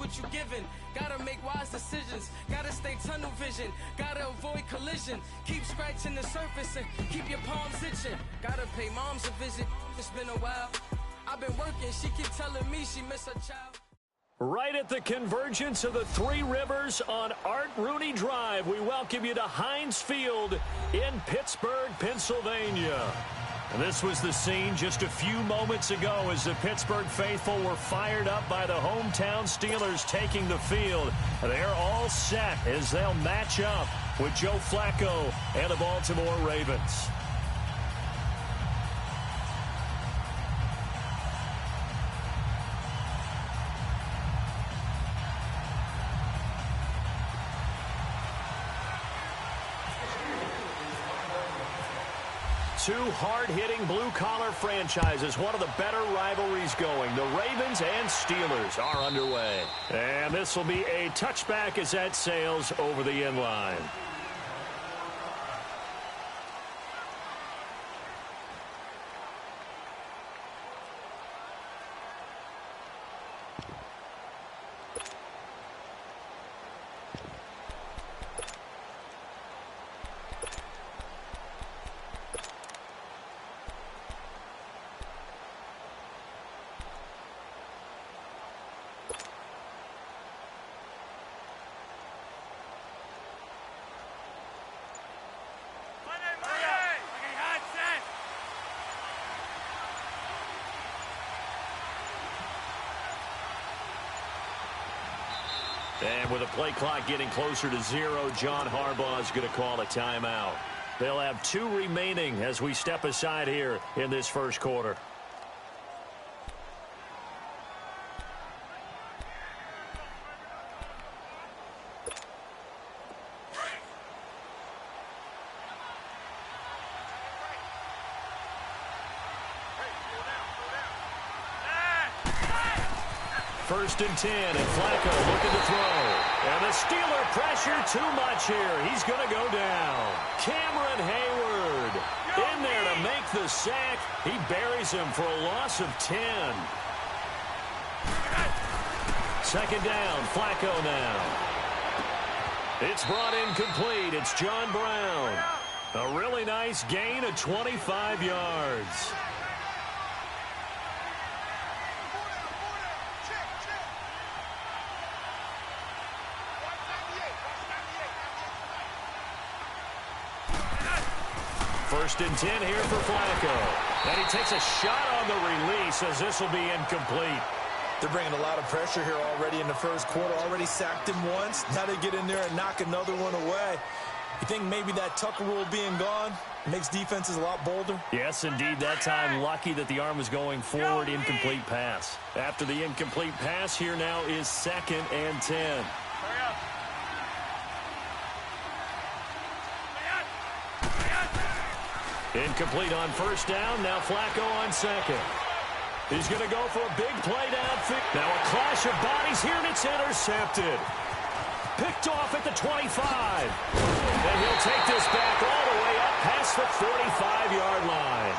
what you giving. Gotta make wise decisions, gotta stay tunnel vision, gotta avoid collision. Keep scratching the surface and keep your palms itching. Gotta pay moms a visit, it's been a while. I've been working, she keep telling me she miss her child. Right at the convergence of the Three Rivers on Art Rooney Drive, we welcome you to Heinz Field in Pittsburgh, Pennsylvania. And this was the scene just a few moments ago as the Pittsburgh faithful were fired up by the hometown Steelers taking the field. They're all set as they'll match up with Joe Flacco and the Baltimore Ravens. Two hard-hitting blue-collar franchises, one of the better rivalries going. The Ravens and Steelers are underway. And this will be a touchback as that sails over the end line. And with the play clock getting closer to 0, John Harbaugh is going to call a timeout. They'll have 2 remaining as we step aside here in this first quarter. First and 10, and Flacco looking to throw. And the Steeler pressure too much here. He's going to go down. Cameron Hayward in there to make the sack. He buries him for a loss of 10. Second down, Flacco now. It's brought in complete. It's John Brown. A really nice gain of 25 yards. First and 10 here for Flacco. And he takes a shot on the release as this will be incomplete. They're bringing a lot of pressure here already in the first quarter. Already sacked him once. Now they get in there and knock another one away. You think maybe that Tucker rule being gone makes defenses a lot bolder? Yes, indeed. That time, lucky that the arm was going forward. Incomplete pass. After the incomplete pass, here now is 2nd and 10. Incomplete on first down. Now Flacco on second. He's going to go for a big play downfield. Now a clash of bodies here, and it's intercepted. Picked off at the 25. And he'll take this back all the way up past the 45-yard line.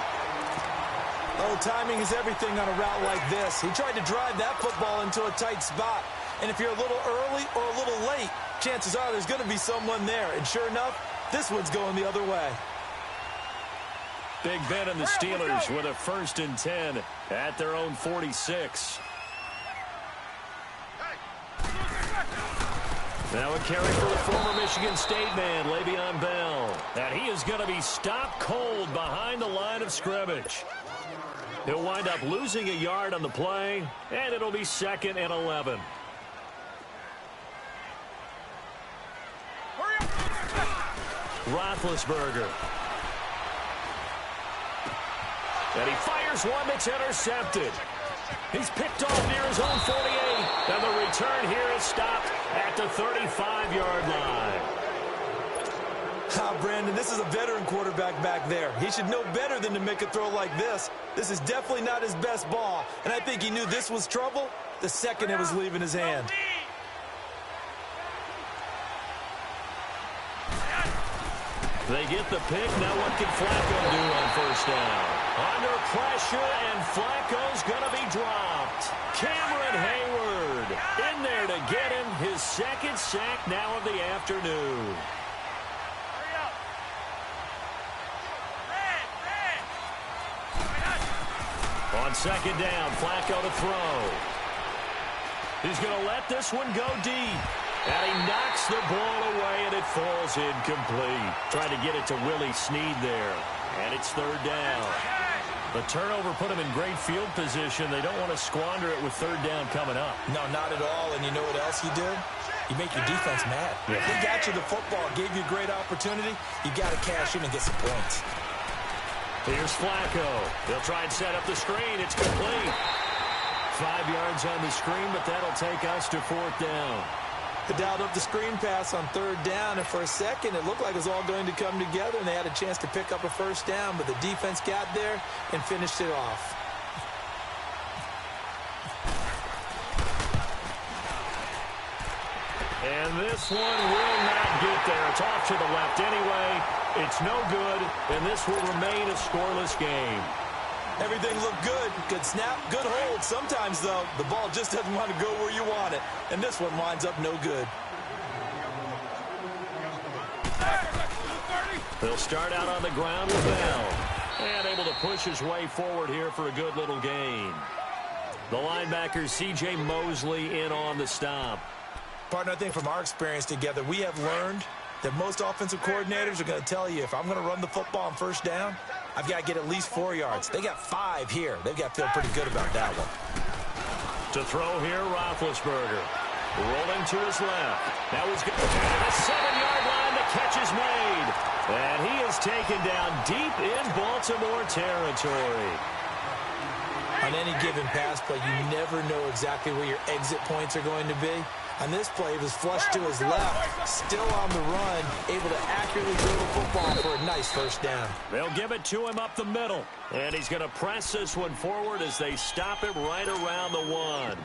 Oh, timing is everything on a route like this. He tried to drive that football into a tight spot. And if you're a little early or a little late, chances are there's going to be someone there. And sure enough, this one's going the other way. Big Ben and the Steelers with a 1st and 10 at their own 46. Now a carry for the former Michigan State man, Le'Veon Bell. And he is going to be stopped cold behind the line of scrimmage. He'll wind up losing a yard on the play, and it'll be 2nd and 11. Roethlisberger. And he fires one that's intercepted. He's picked off near his own 48. And the return here is stopped at the 35-yard line. Brandon, this is a veteran quarterback back there. He should know better than to make a throw like this. This is definitely not his best ball. And I think he knew this was trouble the second it was leaving his hand. They get the pick. Now what can Flacco do on first down? Under pressure, and Flacco's going to be dropped. Cameron Hayward in there to to get him his second sack now of the afternoon. On second down, Flacco to throw. He's going to let this one go deep. And he knocks the ball away, and it falls incomplete. Trying to get it to Willie Snead there. And it's third down. The turnover put him in great field position. They don't want to squander it with third down coming up. No, not at all. And you know what else you did? You make your defense mad. Yeah. They got you the football, gave you a great opportunity. You got to cash in and get some points. Here's Flacco. They'll try and set up the screen. It's complete. 5 yards on the screen, but that'll take us to fourth down. They dialed up the screen pass on third down, and for a second, it looked like it was all going to come together, and they had a chance to pick up a first down, but the defense got there and finished it off. And this one will not get there. It's off to the left anyway. It's no good, and this will remain a scoreless game. Everything looked good. Good snap, good hold. Sometimes, though, the ball just doesn't want to go where you want it. And this one winds up no good. They'll start out on the ground with Bell. And able to push his way forward here for a good little gain. The linebacker, C.J. Mosley, in on the stop. Partner, I think from our experience together, we have learned that most offensive coordinators are going to tell you, if I'm going to run the football on first down, I've got to get at least 4 yards. They got 5 here. They've got to feel pretty good about that one. To throw here, Roethlisberger. Rolling to his left. Now he's going to the 7-yard line. The catch is made. And he is taken down deep in Baltimore territory. On any given pass play, you never know exactly where your exit points are going to be. On this play, it was flushed to his left, still on the run, able to accurately throw the football for a nice first down. They'll give it to him up the middle. And he's going to press this one forward as they stop him right around the 1.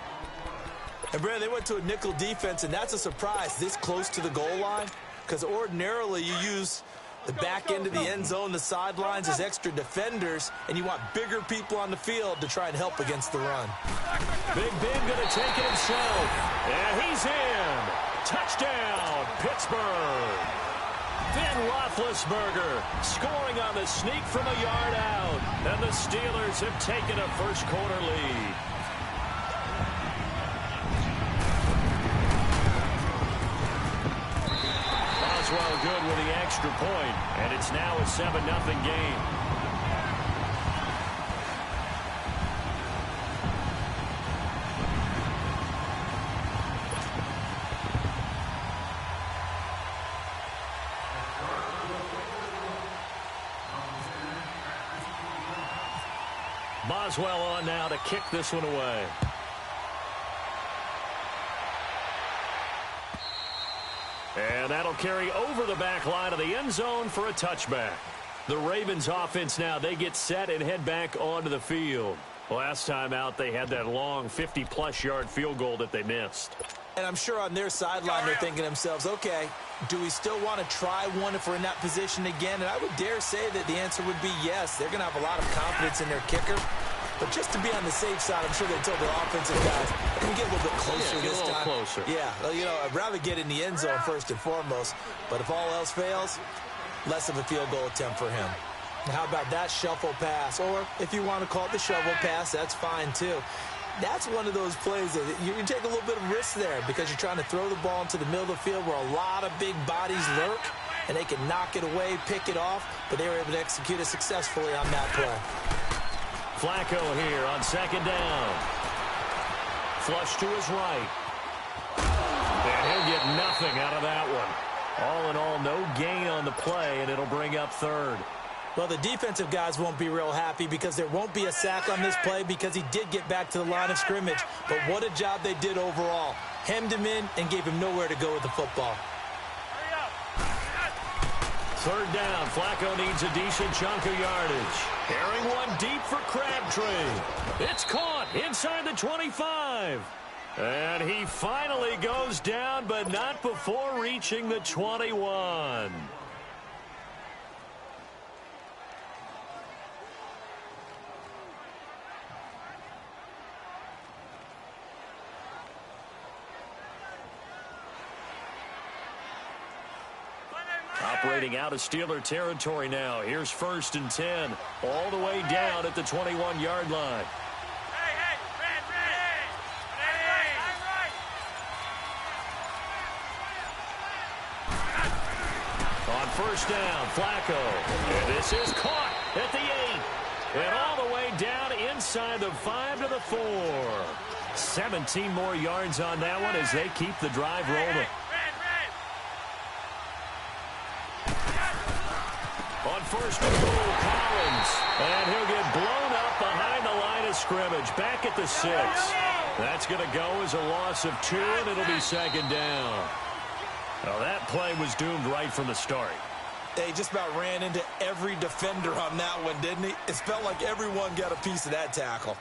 And, Brandon, they went to a nickel defense, and that's a surprise this close to the goal line, because ordinarily you use the back end of the end zone, the sidelines as extra defenders, and you want bigger people on the field to try and help against the run. Big Ben going to take it himself. And he's in. Touchdown, Pittsburgh. Ben Roethlisberger scoring on the sneak from a yard out. And the Steelers have taken a first-quarter lead. Boswell good with the extra point, and it's now a 7-0 game. Boswell on now to kick this one away. And that'll carry over the back line of the end zone for a touchback. The Ravens offense now, they get set and head back onto the field. Last time out, they had that long 50-plus yard field goal that they missed. And I'm sure on their sideline they're thinking to themselves, okay, do we still want to try one if we're in that position again? And I would dare say that the answer would be yes. They're going to have a lot of confidence in their kicker. But just to be on the safe side, I'm sure they told their offensive guys, can we get a little bit closer this time? Get a little closer. Yeah, well, you know, I'd rather get in the end zone first and foremost. But if all else fails, less of a field goal attempt for him. How about that shuffle pass? Or if you want to call it the shovel pass, that's fine too. That's one of those plays that you take a little bit of risk there because you're trying to throw the ball into the middle of the field where a lot of big bodies lurk, and they can knock it away, pick it off, but they were able to execute it successfully on that play. Flacco here on second down. Flush to his right. And he'll get nothing out of that one. All in all, no gain on the play, and it'll bring up third. Well, the defensive guys won't be real happy because there won't be a sack on this play because he did get back to the line of scrimmage. But what a job they did overall. Hemmed him in and gave him nowhere to go with the football. Third down. Flacco needs a decent chunk of yardage. Carrying one deep for Crabtree. It's caught inside the 25. And he finally goes down, but not before reaching the 21. operating out of Steeler territory now. Here's 1st and 10, all the way down at the 21-yard line. On 1st down, Flacco. And this is caught at the 8. And all the way down inside the 5 to the 4. 17 more yards on that one as they keep the drive rolling. On 1st and goal, Collins. And he'll get blown up behind the line of scrimmage. Back at the 6. That's going to go as a loss of 2, and it'll be 2nd down. Well, that play was doomed right from the start. They just about ran into every defender on that one, didn't he? It felt like everyone got a piece of that tackle.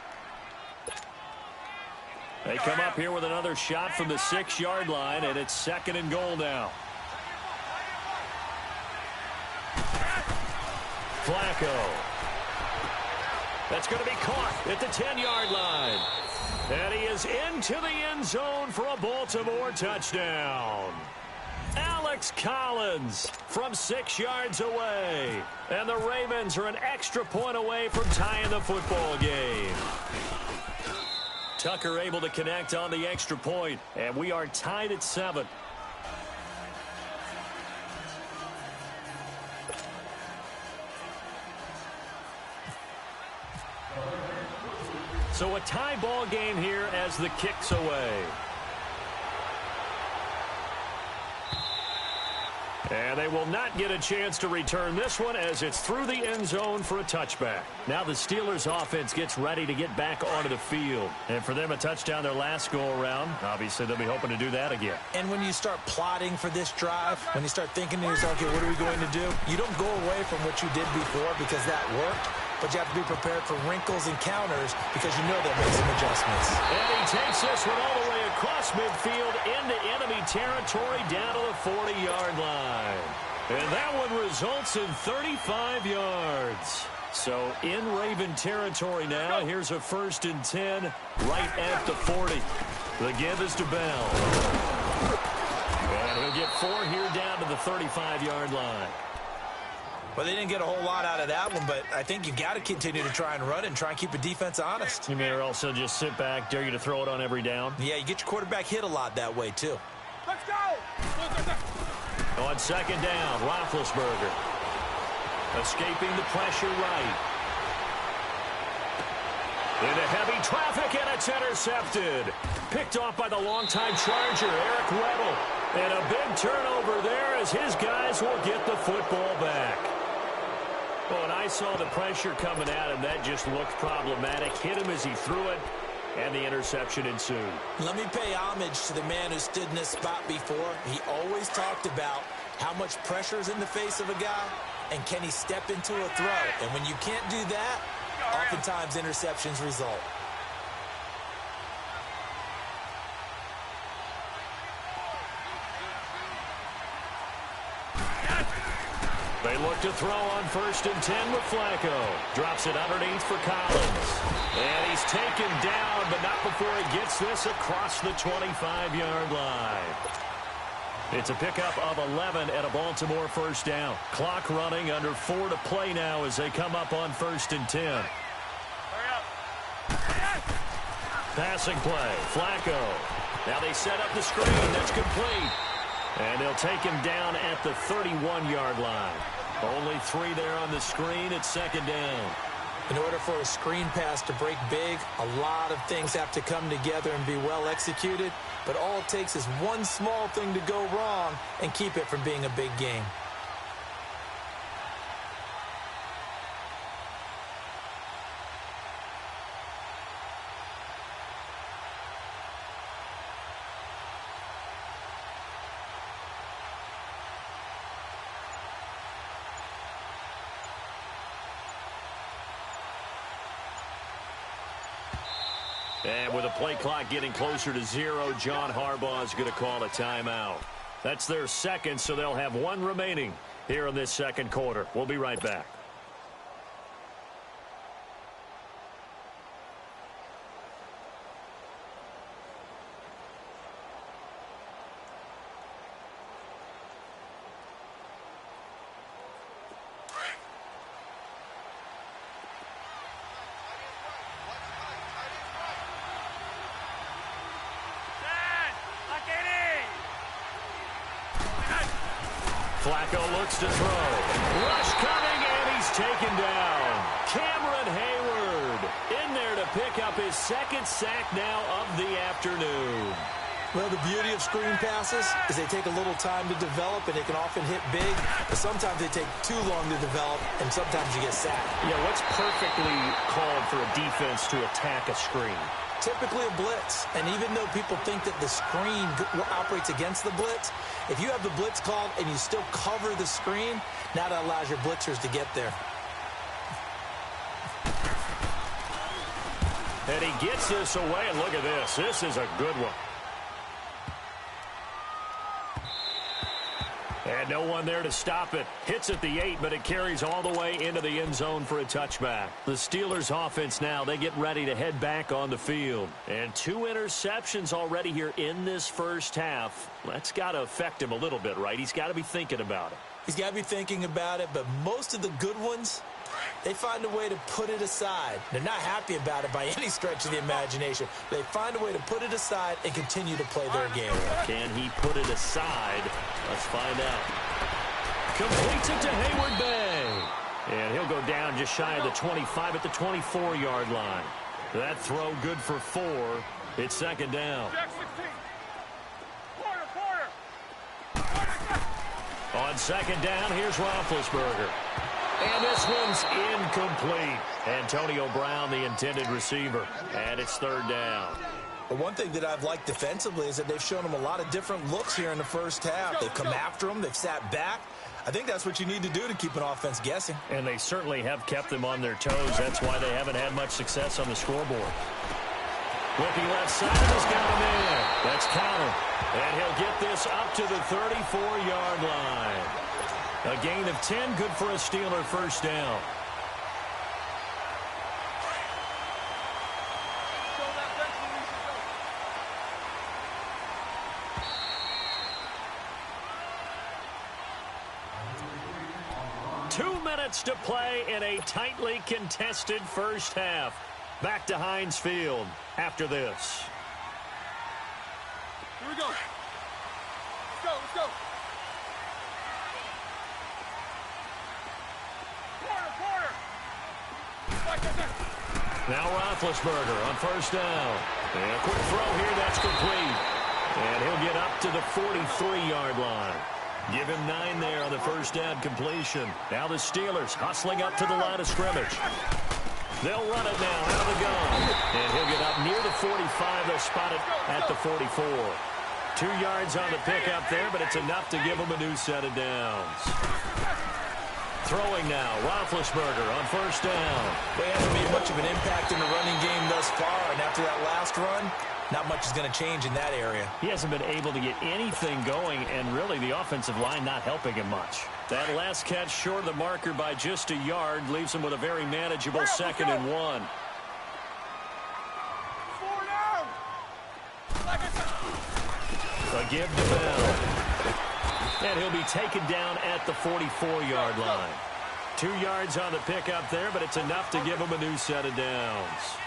They come up here with another shot from the 6-yard line, and it's 2nd and goal now. Flacco. That's going to be caught at the 10-yard line. And he is into the end zone for a Baltimore touchdown. Alex Collins from 6 yards away. And the Ravens are an extra point away from tying the football game. Tucker able to connect on the extra point, and we are tied at 7. So a tie ball game here as the kick's away. And they will not get a chance to return this one as it's through the end zone for a touchback. Now the Steelers offense gets ready to get back onto the field. And for them, a touchdown their last go-around. Obviously, they'll be hoping to do that again. And when you start plotting for this drive, when you start thinking to yourself, okay, what are we going to do? You don't go away from what you did before because that worked. But you have to be prepared for wrinkles and counters because you know they'll make some adjustments. And he takes this one all the way across midfield into enemy territory down to the 40-yard line. And that one results in 35 yards. So in Raven territory now, here's a 1st and 10 right at the 40. The give is to Bell. And he'll get 4 here down to the 35-yard line. Well, they didn't get a whole lot out of that one, but I think you got to continue to try and run it and try and keep the defense honest. You may also just sit back, dare you to throw it on every down. Yeah, you get your quarterback hit a lot that way, too. Let's go! On 2nd down, Roethlisberger. Escaping the pressure right. Into heavy traffic, and it's intercepted. Picked off by the longtime Charger, Eric Weddle. And a big turnover there as his guys will get the football back. Well, and I saw the pressure coming at him. That just looked problematic. Hit him as he threw it, and the interception ensued. Let me pay homage to the man who stood in this spot before. He always talked about how much pressure is in the face of a guy, and can he step into a throw. And when you can't do that, oftentimes interceptions result. They look to throw on 1st and 10 with Flacco. Drops it underneath for Collins. And he's taken down, but not before he gets this across the 25-yard line. It's a pickup of 11 at a Baltimore 1st down. Clock running, under 4 to play now as they come up on 1st and 10. Passing play, Flacco. Now they set up the screen. That's complete. And they'll take him down at the 31-yard line. Only 3 there on the screen. It's 2nd down. In order for a screen pass to break big, a lot of things have to come together and be well executed. But all it takes is one small thing to go wrong and keep it from being a big game. And with the play clock getting closer to 0, John Harbaugh is going to call a timeout. That's their 2nd, so they'll have 1 remaining here in this 2nd quarter. We'll be right back. Flacco looks to throw. Rush coming, and he's taken down. Cameron Hayward in there to pick up his second sack now of the afternoon. Well, the beauty of screen passes is they take a little time to develop, and they can often hit big, but sometimes they take too long to develop, and sometimes you get sacked. Yeah, what's perfectly called for a defense to attack a screen? Typically a blitz, and even though people think that the screen operates against the blitz, if you have the blitz called and you still cover the screen, now that allows your blitzers to get there. And he gets this away, and look at this. This is a good one. And no one there to stop it. Hits at the 8, but it carries all the way into the end zone for a touchback. The Steelers offense now, they get ready to head back on the field. And 2 interceptions already here in this first half. That's got to affect him a little bit, right? He's got to be thinking about it. He's got to be thinking about it, but most of the good ones, they find a way to put it aside. They're not happy about it by any stretch of the imagination. They find a way to put it aside and continue to play their game. Can he put it aside? Let's find out. Completes it to Hayward Bay. And he'll go down just shy of the 25 at the 24-yard line. That throw good for 4. It's second down. On second down, here's Roethlisberger. And this one's incomplete. Antonio Brown, the intended receiver. And it's third down. But one thing that I've liked defensively is that they've shown him a lot of different looks here in the first half. They've come after him. They've sat back. I think that's what you need to do to keep an offense guessing. And they certainly have kept them on their toes. That's why they haven't had much success on the scoreboard. Looking left side, he's got him in. That's counter. And he'll get this up to the 34-yard line. A gain of 10, good for a Steeler first down. To play in a tightly contested first half. Back to Heinz Field after this. Here we go. Let's go, let's go. Corner. Now Roethlisberger on first down. And a quick throw here, that's complete. And he'll get up to the 43-yard line. Give him 9 there on the first down completion. Now the Steelers hustling up to the line of scrimmage. They'll run it now out of the gun. And he'll get up near the 45. They'll spot it at the 44. 2 yards on the pickup there, but it's enough to give him a new set of downs. Throwing now, Roethlisberger on first down. They haven't made much of an impact in the running game thus far, and after that last run, not much is going to change in that area. He hasn't been able to get anything going, and really the offensive line not helping him much. That last catch short of the marker by just a yard leaves him with a very manageable 2nd and 1. 4 down. A give to Bell. And he'll be taken down at the 44-yard line. 2 yards on the pickup there, but it's enough to give him a new set of downs.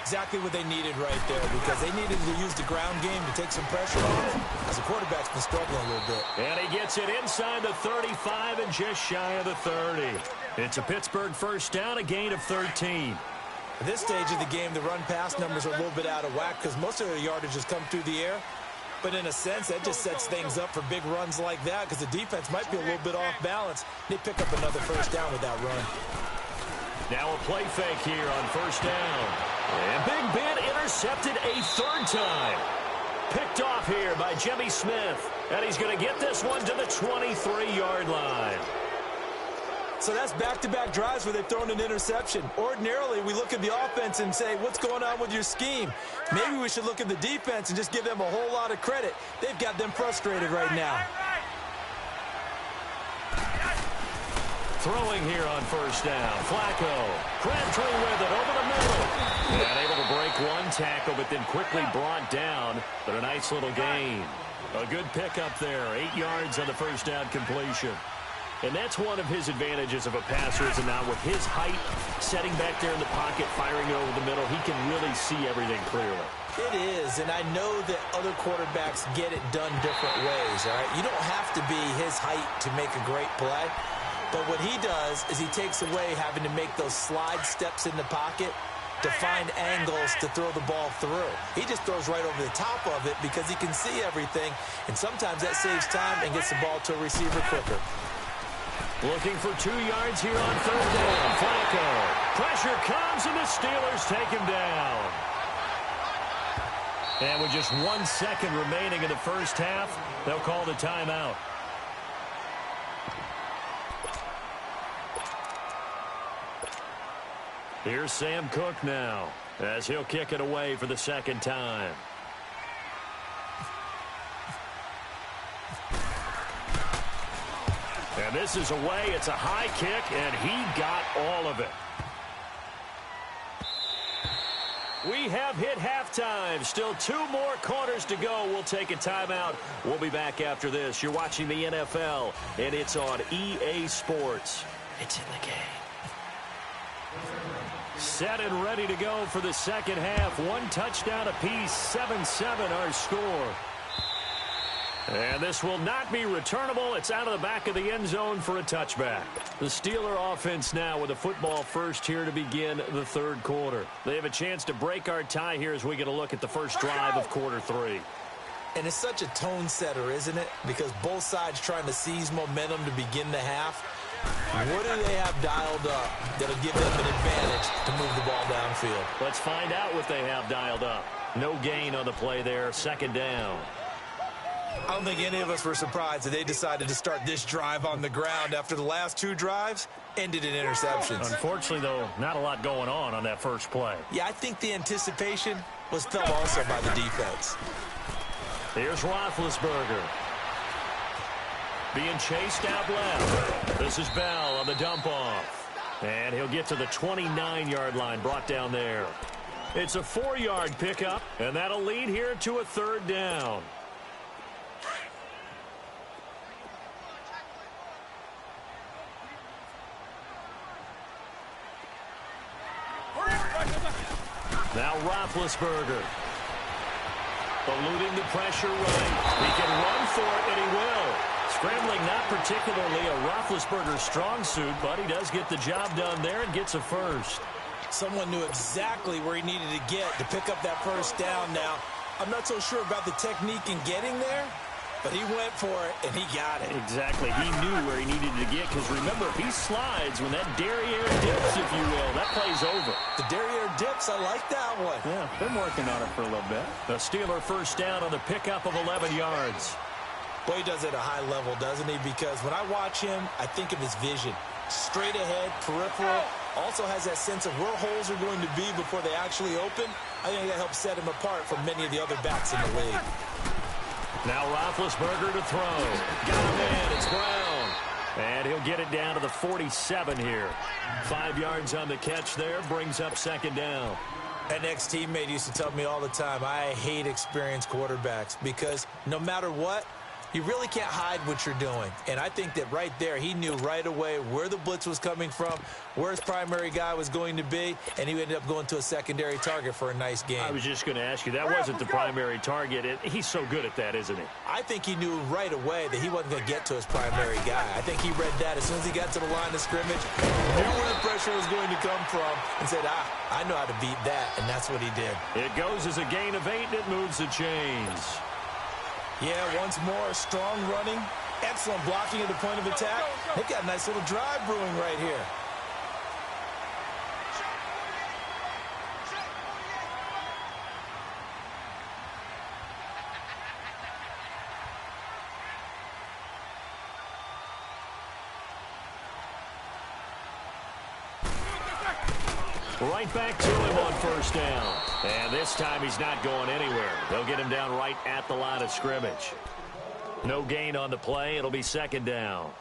Exactly what they needed right there, because they needed to use the ground game to take some pressure off, as the quarterback's been struggling a little bit. And he gets it inside the 35 and just shy of the 30. It's a Pittsburgh first down, a gain of 13. At this stage of the game, the run-pass numbers are a little bit out of whack because most of their yardage has come through the air. But in a sense, that just sets things up for big runs like that because the defense might be a little bit off balance. They pick up another first down with that run. Now a play fake here on first down. And Big Ben intercepted a 3rd time. Picked off here by Jimmy Smith. And he's going to get this one to the 23-yard line. So that's back-to-back drives where they've thrown an interception. Ordinarily, we look at the offense and say, what's going on with your scheme? Maybe we should look at the defense and just give them a whole lot of credit. They've got them frustrated right now. Throwing here on first down. Flacco. Crabtree with it over the middle. And able to break one tackle, but then quickly brought down. But a nice little gain. A good pickup there. 8 yards on the first down completion. And that's one of his advantages of a passer, is now with his height, setting back there in the pocket, firing it over the middle, he can really see everything clearly. It is, and I know that other quarterbacks get it done different ways, all right? You don't have to be his height to make a great play, but what he does is he takes away having to make those slide steps in the pocket to find angles to throw the ball through. He just throws right over the top of it because he can see everything, and sometimes that saves time and gets the ball to a receiver quicker. Looking for 2 yards here on third down. Flacco. Pressure comes, and the Steelers take him down. And with just 1 second remaining in the first half, they'll call the timeout. Here's Sam Cook now, as he'll kick it away for the second time. And this is away. It's a high kick, and he got all of it. We have hit halftime. Still 2 more quarters to go. We'll take a timeout. We'll be back after this. You're watching the NFL, and it's on EA Sports. It's in the game. Set and ready to go for the second half. 1 touchdown apiece, 7-7 our score. And this will not be returnable. It's out of the back of the end zone for a touchback. The Steeler offense now with a football first here to begin the third quarter. They have a chance to break our tie here as we get a look at the first drive of quarter 3. And it's such a tone setter, isn't it? Because both sides trying to seize momentum to begin the half. What do they have dialed up that'll give them an advantage to move the ball downfield? Let's find out what they have dialed up. No gain on the play there, second down. I don't think any of us were surprised that they decided to start this drive on the ground after the last 2 drives ended in interceptions. Unfortunately, though, not a lot going on that first play. Yeah, I think the anticipation was felt also by the defense. Here's Roethlisberger. Being chased out left. This is Bell on the dump-off. And he'll get to the 29-yard line, brought down there. It's a 4-yard pickup, and that'll lead here to a third down. Now Roethlisberger. Eluding the pressure right. He can run for it, and he will. Scrambling not particularly a Roethlisberger strong suit, but he does get the job done there and gets a first. Someone knew exactly where he needed to get to pick up that first down. Now, I'm not so sure about the technique in getting there, but he went for it, and he got it. Exactly. He knew where he needed to get, because remember, if he slides when that derriere dips, if you will, that play's over. The derriere dips, I like that one. Yeah, been working on it for a little bit. The Steeler first down on the pickup of 11 yards. Boy, he does it at a high level, doesn't he? Because when I watch him, I think of his vision. Straight ahead, peripheral. Also has that sense of where holes are going to be before they actually open. I think that helps set him apart from many of the other backs in the league. Now Roethlisberger to throw. Got him in. It's Brown. And he'll get it down to the 47 here. 5 yards on the catch there. Brings up second down. An ex-teammate used to tell me all the time, I hate experienced quarterbacks because no matter what, you really can't hide what you're doing. And I think that right there, he knew right away where the blitz was coming from, where his primary guy was going to be, and he ended up going to a secondary target for a nice game. I was just going to ask you, that wasn't the primary target. He's so good at that, isn't he? I think he knew right away that he wasn't going to get to his primary guy. I think he read that as soon as he got to the line of scrimmage, knew where the pressure was going to come from, and said, I know how to beat that, and that's what he did. It goes as a gain of 8, and it moves the chains. Yeah, once more, strong running, excellent blocking at the point of attack. They've got a nice little drive brewing right here. Right back to him on first down. And this time he's not going anywhere. They'll get him down right at the line of scrimmage. No gain on the play. It'll be second down.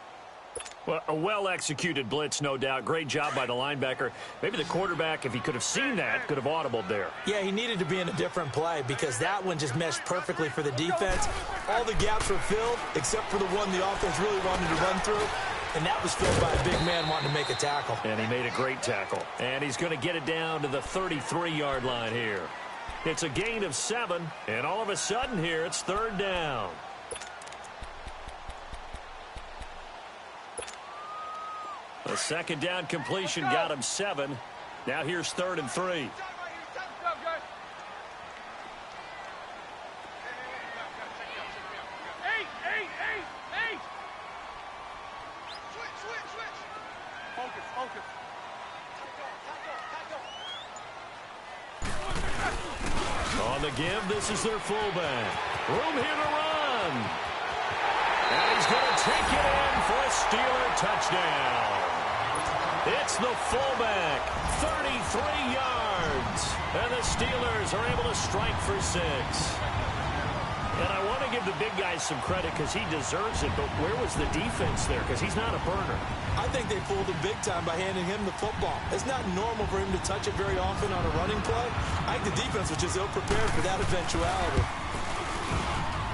Well, a well-executed blitz, no doubt. Great job by the linebacker. Maybe the quarterback, if he could have seen that, could have audibled there. Yeah, he needed to be in a different play because that one just meshed perfectly for the defense. All the gaps were filled except for the one the offense really wanted to run through. And that was filled by a big man wanting to make a tackle. And he made a great tackle. And he's going to get it down to the 33-yard line here. It's a gain of 7, and all of a sudden here it's 3rd down. A 2nd down completion got him 7. Now here's 3rd and 3. On the give, this is their fullback. Room here to run. And he's going to take it in for a Steeler touchdown. It's the fullback, 33 yards. And the Steelers are able to strike for 6. And I want to give the big guy some credit because he deserves it, but where was the defense there? Because he's not a burner. I think they fooled him big time by handing him the football. It's not normal for him to touch it very often on a running play. I think the defense was just ill-prepared for that eventuality.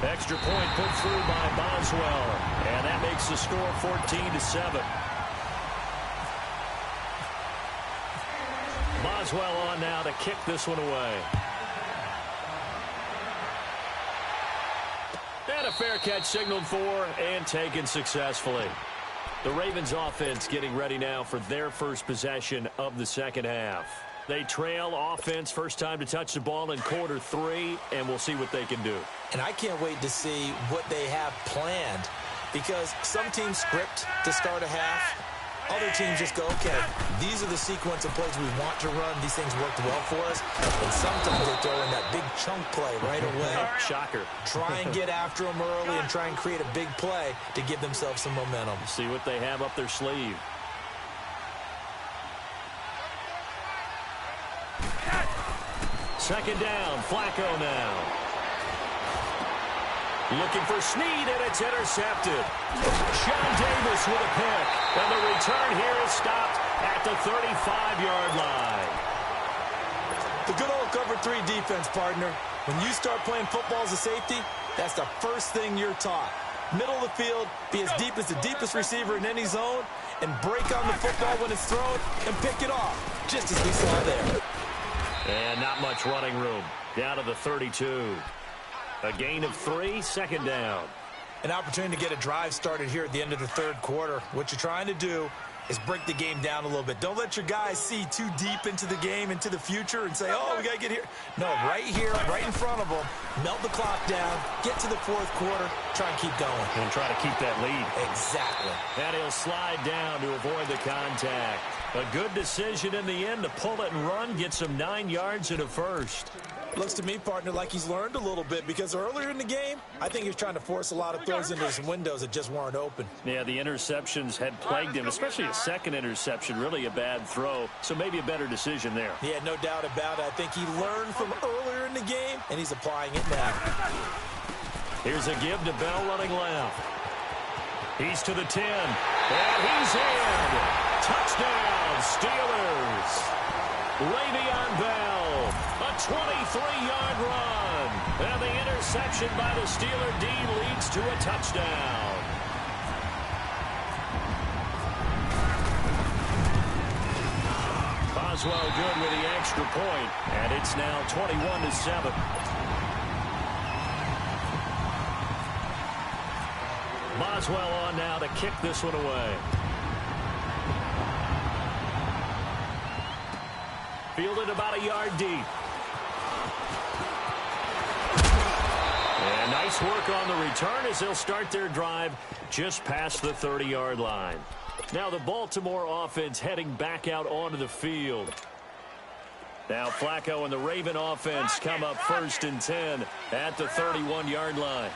Extra point put through by Boswell, and that makes the score 14-7. Boswell on now to kick this one away. And a fair catch signaled for and taken successfully. The Ravens offense getting ready now for their first possession of the second half. They trail offense first time to touch the ball in quarter 3, and we'll see what they can do. And I can't wait to see what they have planned, because some teams script to start a half. Other teams just go, okay, these are the sequence of plays we want to run. These things worked well for us. And sometimes they throw in that big chunk play right away. Shocker. Try and get after them early and try and create a big play to give themselves some momentum. See what they have up their sleeve. Second down, Flacco now. Looking for Snead, and it's intercepted. Sean Davis with a pick. And the return here is stopped at the 35-yard line. The good old cover 3 defense, partner. When you start playing football as a safety, that's the first thing you're taught. Middle of the field, be as deep as the deepest receiver in any zone, and break on the football when it's thrown and pick it off, just as we saw there. And not much running room. Down to the 32. A gain of 3, 2nd down. An opportunity to get a drive started here at the end of the 3rd quarter. What you're trying to do is break the game down a little bit. Don't let your guys see too deep into the game, into the future, and say, oh, we got to get here. No, right here, right in front of them, melt the clock down, get to the 4th quarter, try and keep going. And try to keep that lead. Exactly. And he'll slide down to avoid the contact. A good decision in the end to pull it and run, get some 9 yards and a first. Looks to me, partner, like he's learned a little bit, because earlier in the game, I think he was trying to force a lot of throws into some windows that just weren't open. Yeah, the interceptions had plagued him, especially a second interception, really a bad throw, so maybe a better decision there. Yeah, no doubt about it. I think he learned from earlier in the game, and he's applying it now. Here's a give to Bell running left. He's to the 10, and he's in. Touchdown, Steelers. Le'Veon Bell, a 23-yard run. And the interception by the Steeler D leads to a touchdown. Boswell good with the extra point, and it's now 21-7. Boswell on now to kick this one away. Fielded about a yard deep. And nice work on the return as they'll start their drive just past the 30-yard line. Now the Baltimore offense heading back out onto the field. Now Flacco and the Raven offense come up 1st and 10 at the 31-yard line.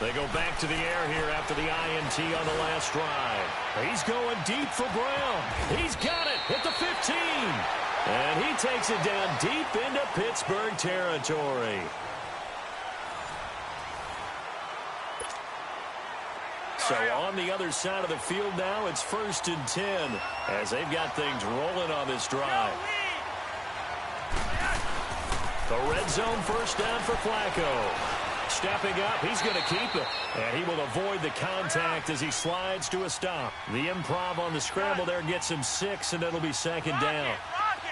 They go back to the air here after the INT on the last drive. He's going deep for Brown. He's got it at the 15. And he takes it down deep into Pittsburgh territory. So on the other side of the field now, it's 1st and 10 as they've got things rolling on this drive. The red zone first down for Flacco. Stepping up, he's going to keep it. And he will avoid the contact as he slides to a stop. The improv on the scramble there gets him 6, and it'll be second down.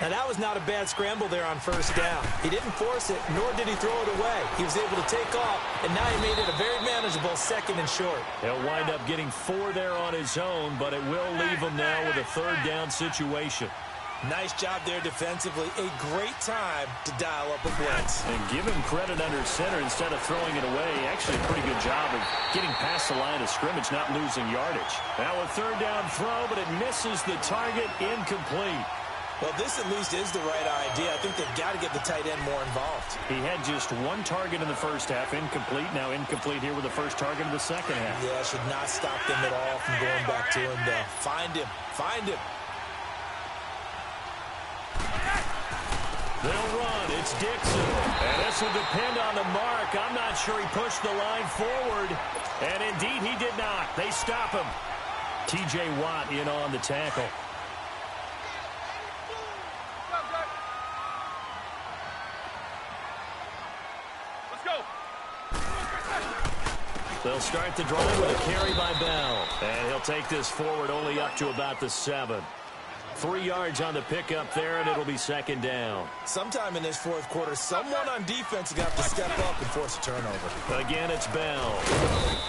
Now, that was not a bad scramble there on first down. He didn't force it, nor did he throw it away. He was able to take off, and now he made it a very manageable second and short. He'll wind up getting 4 there on his own, but it will leave him now with a third down situation. Nice job there defensively. A great time to dial up a blitz. And give him credit under center instead of throwing it away. Actually, a pretty good job of getting past the line of scrimmage, not losing yardage. Now a third down throw, but it misses the target, incomplete. Well, this at least is the right idea. I think they've got to get the tight end more involved. He had just 1 target in the first half, incomplete. Now incomplete here with the first target in the second half. Yeah, should not stop them at all from going back to him, though. Find him. Find him. They'll run. It's Dixon. And this will depend on the mark. I'm not sure he pushed the line forward. And indeed, he did not. They stop him. T.J. Watt in on the tackle. They'll start the drive with a carry by Bell. And he'll take this forward only up to about the 7. 3 yards on the pickup there, and it'll be second down. Sometime in this fourth quarter, someone on defense got to step up and force a turnover. Again, it's Bell.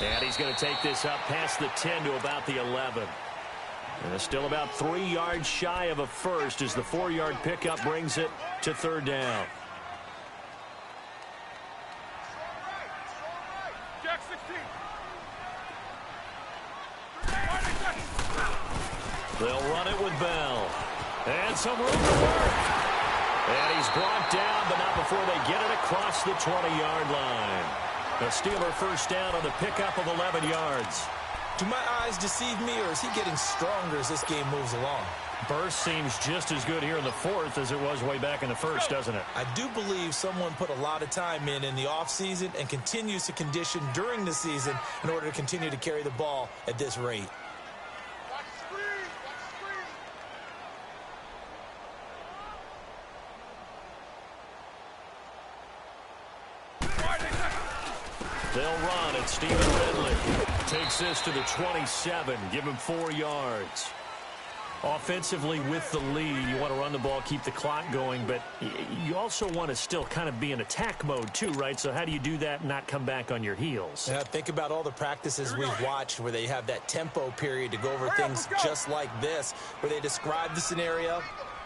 And he's going to take this up past the 10 to about the 11. And it's still about 3 yards shy of a first as the 4-yard pickup brings it to third down. They'll run it with Bell. And some room to work. And he's brought down, but not before they get it across the 20-yard line. The Steeler first down on the pickup of 11 yards. Do my eyes deceive me, or is he getting stronger as this game moves along? Burst seems just as good here in the fourth as it was way back in the first, doesn't it? I do believe someone put a lot of time in the offseason and continues to condition during the season in order to continue to carry the ball at this rate. They'll run at Stephen Redlick. Takes this to the 27. Give him 4 yards. Offensively with the lead, you want to run the ball, keep the clock going, but you also want to still kind of be in attack mode too, right? So how do you do that and not come back on your heels? Yeah, think about all the practices we've watched where they have that tempo period to go over things just like this, where they describe the scenario,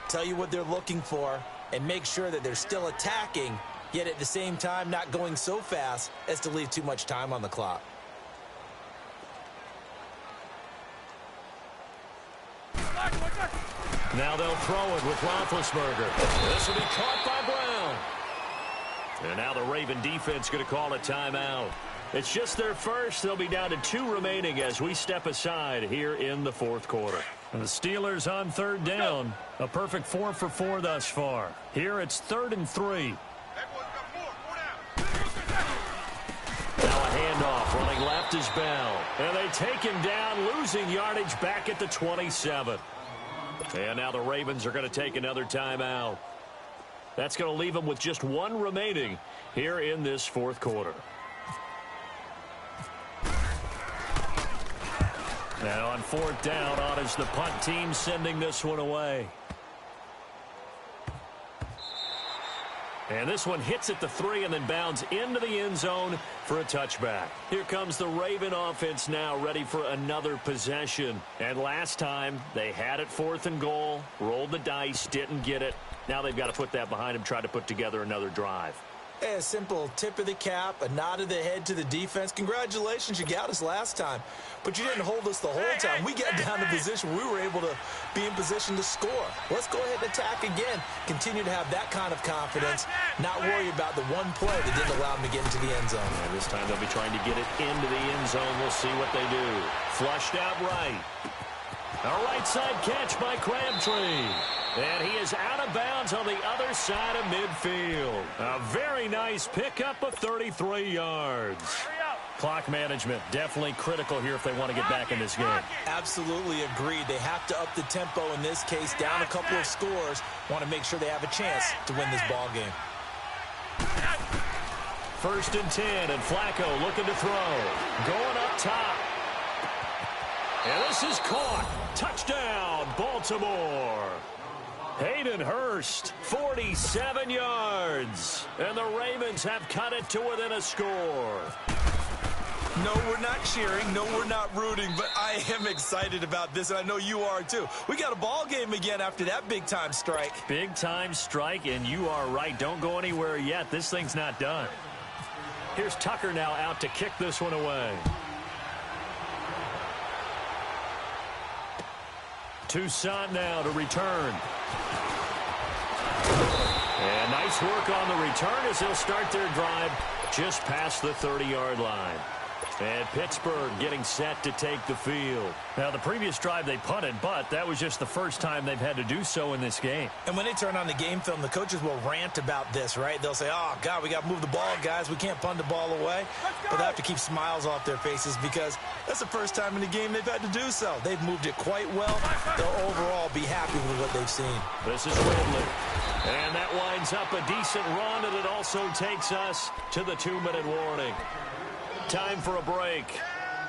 tell you what they're looking for, and make sure that they're still attacking, yet at the same time not going so fast as to leave too much time on the clock. Now they'll throw it with Roethlisberger. This will be caught by Brown. And now the Raven defense going to call a timeout. It's just their first. They'll be down to 2 remaining as we step aside here in the fourth quarter. And the Steelers on third down. A perfect 4 for 4 thus far. Here it's 3rd and 3. Now a handoff. Running left is Bell. And they take him down, losing yardage back at the 27. And now the Ravens are going to take another timeout. That's going to leave them with just 1 remaining here in this fourth quarter. Now on 4th down, on is the punt team sending this one away. And this one hits at the 3 and then bounds into the end zone for a touchback. Here comes the Raven offense now, ready for another possession. And last time, they had it 4th and goal, rolled the dice, didn't get it. Now they've got to put that behind them, try to put together another drive. A simple tip of the cap, a nod of the head to the defense. Congratulations, you got us last time. But you didn't hold us the whole time. We got down to position where we were able to be in position to score. Let's go ahead and attack again. Continue to have that kind of confidence. Not worry about the one play that didn't allow them to get into the end zone. And this time they'll be trying to get it into the end zone. We'll see what they do. Flushed out right. A right side catch by Crabtree. And he is out of bounds on the other side of midfield. A very nice pickup of 33 yards. Clock management definitely critical here if they want to get back in this game. Absolutely agreed. They have to up the tempo in this case, down a couple of scores. Want to make sure they have a chance to win this ball game. First and 10, and Flacco looking to throw. Going up top. And this is caught. Touchdown, Baltimore. Hayden Hurst, 47 yards. And the Ravens have cut it to within a score. No, we're not cheering. No, we're not rooting. But I am excited about this, and I know you are too. We got a ball game again after that big-time strike. Big-time strike, and you are right. Don't go anywhere yet. This thing's not done. Here's Tucker now out to kick this one away. Toussaint now to return. And nice work on the return as they'll start their drive just past the 30-yard line. And Pittsburgh getting set to take the field. Now, the previous drive they punted, but that was just the first time they've had to do so in this game. And when they turn on the game film, the coaches will rant about this, right? They'll say, oh, God, we got to move the ball, guys. We can't punt the ball away. But they have to keep smiles off their faces because that's the first time in the game they've had to do so. They've moved it quite well. They'll overall be happy with what they've seen. This is Ridley. And that winds up a decent run, and it also takes us to the 2-minute warning. Time for a break.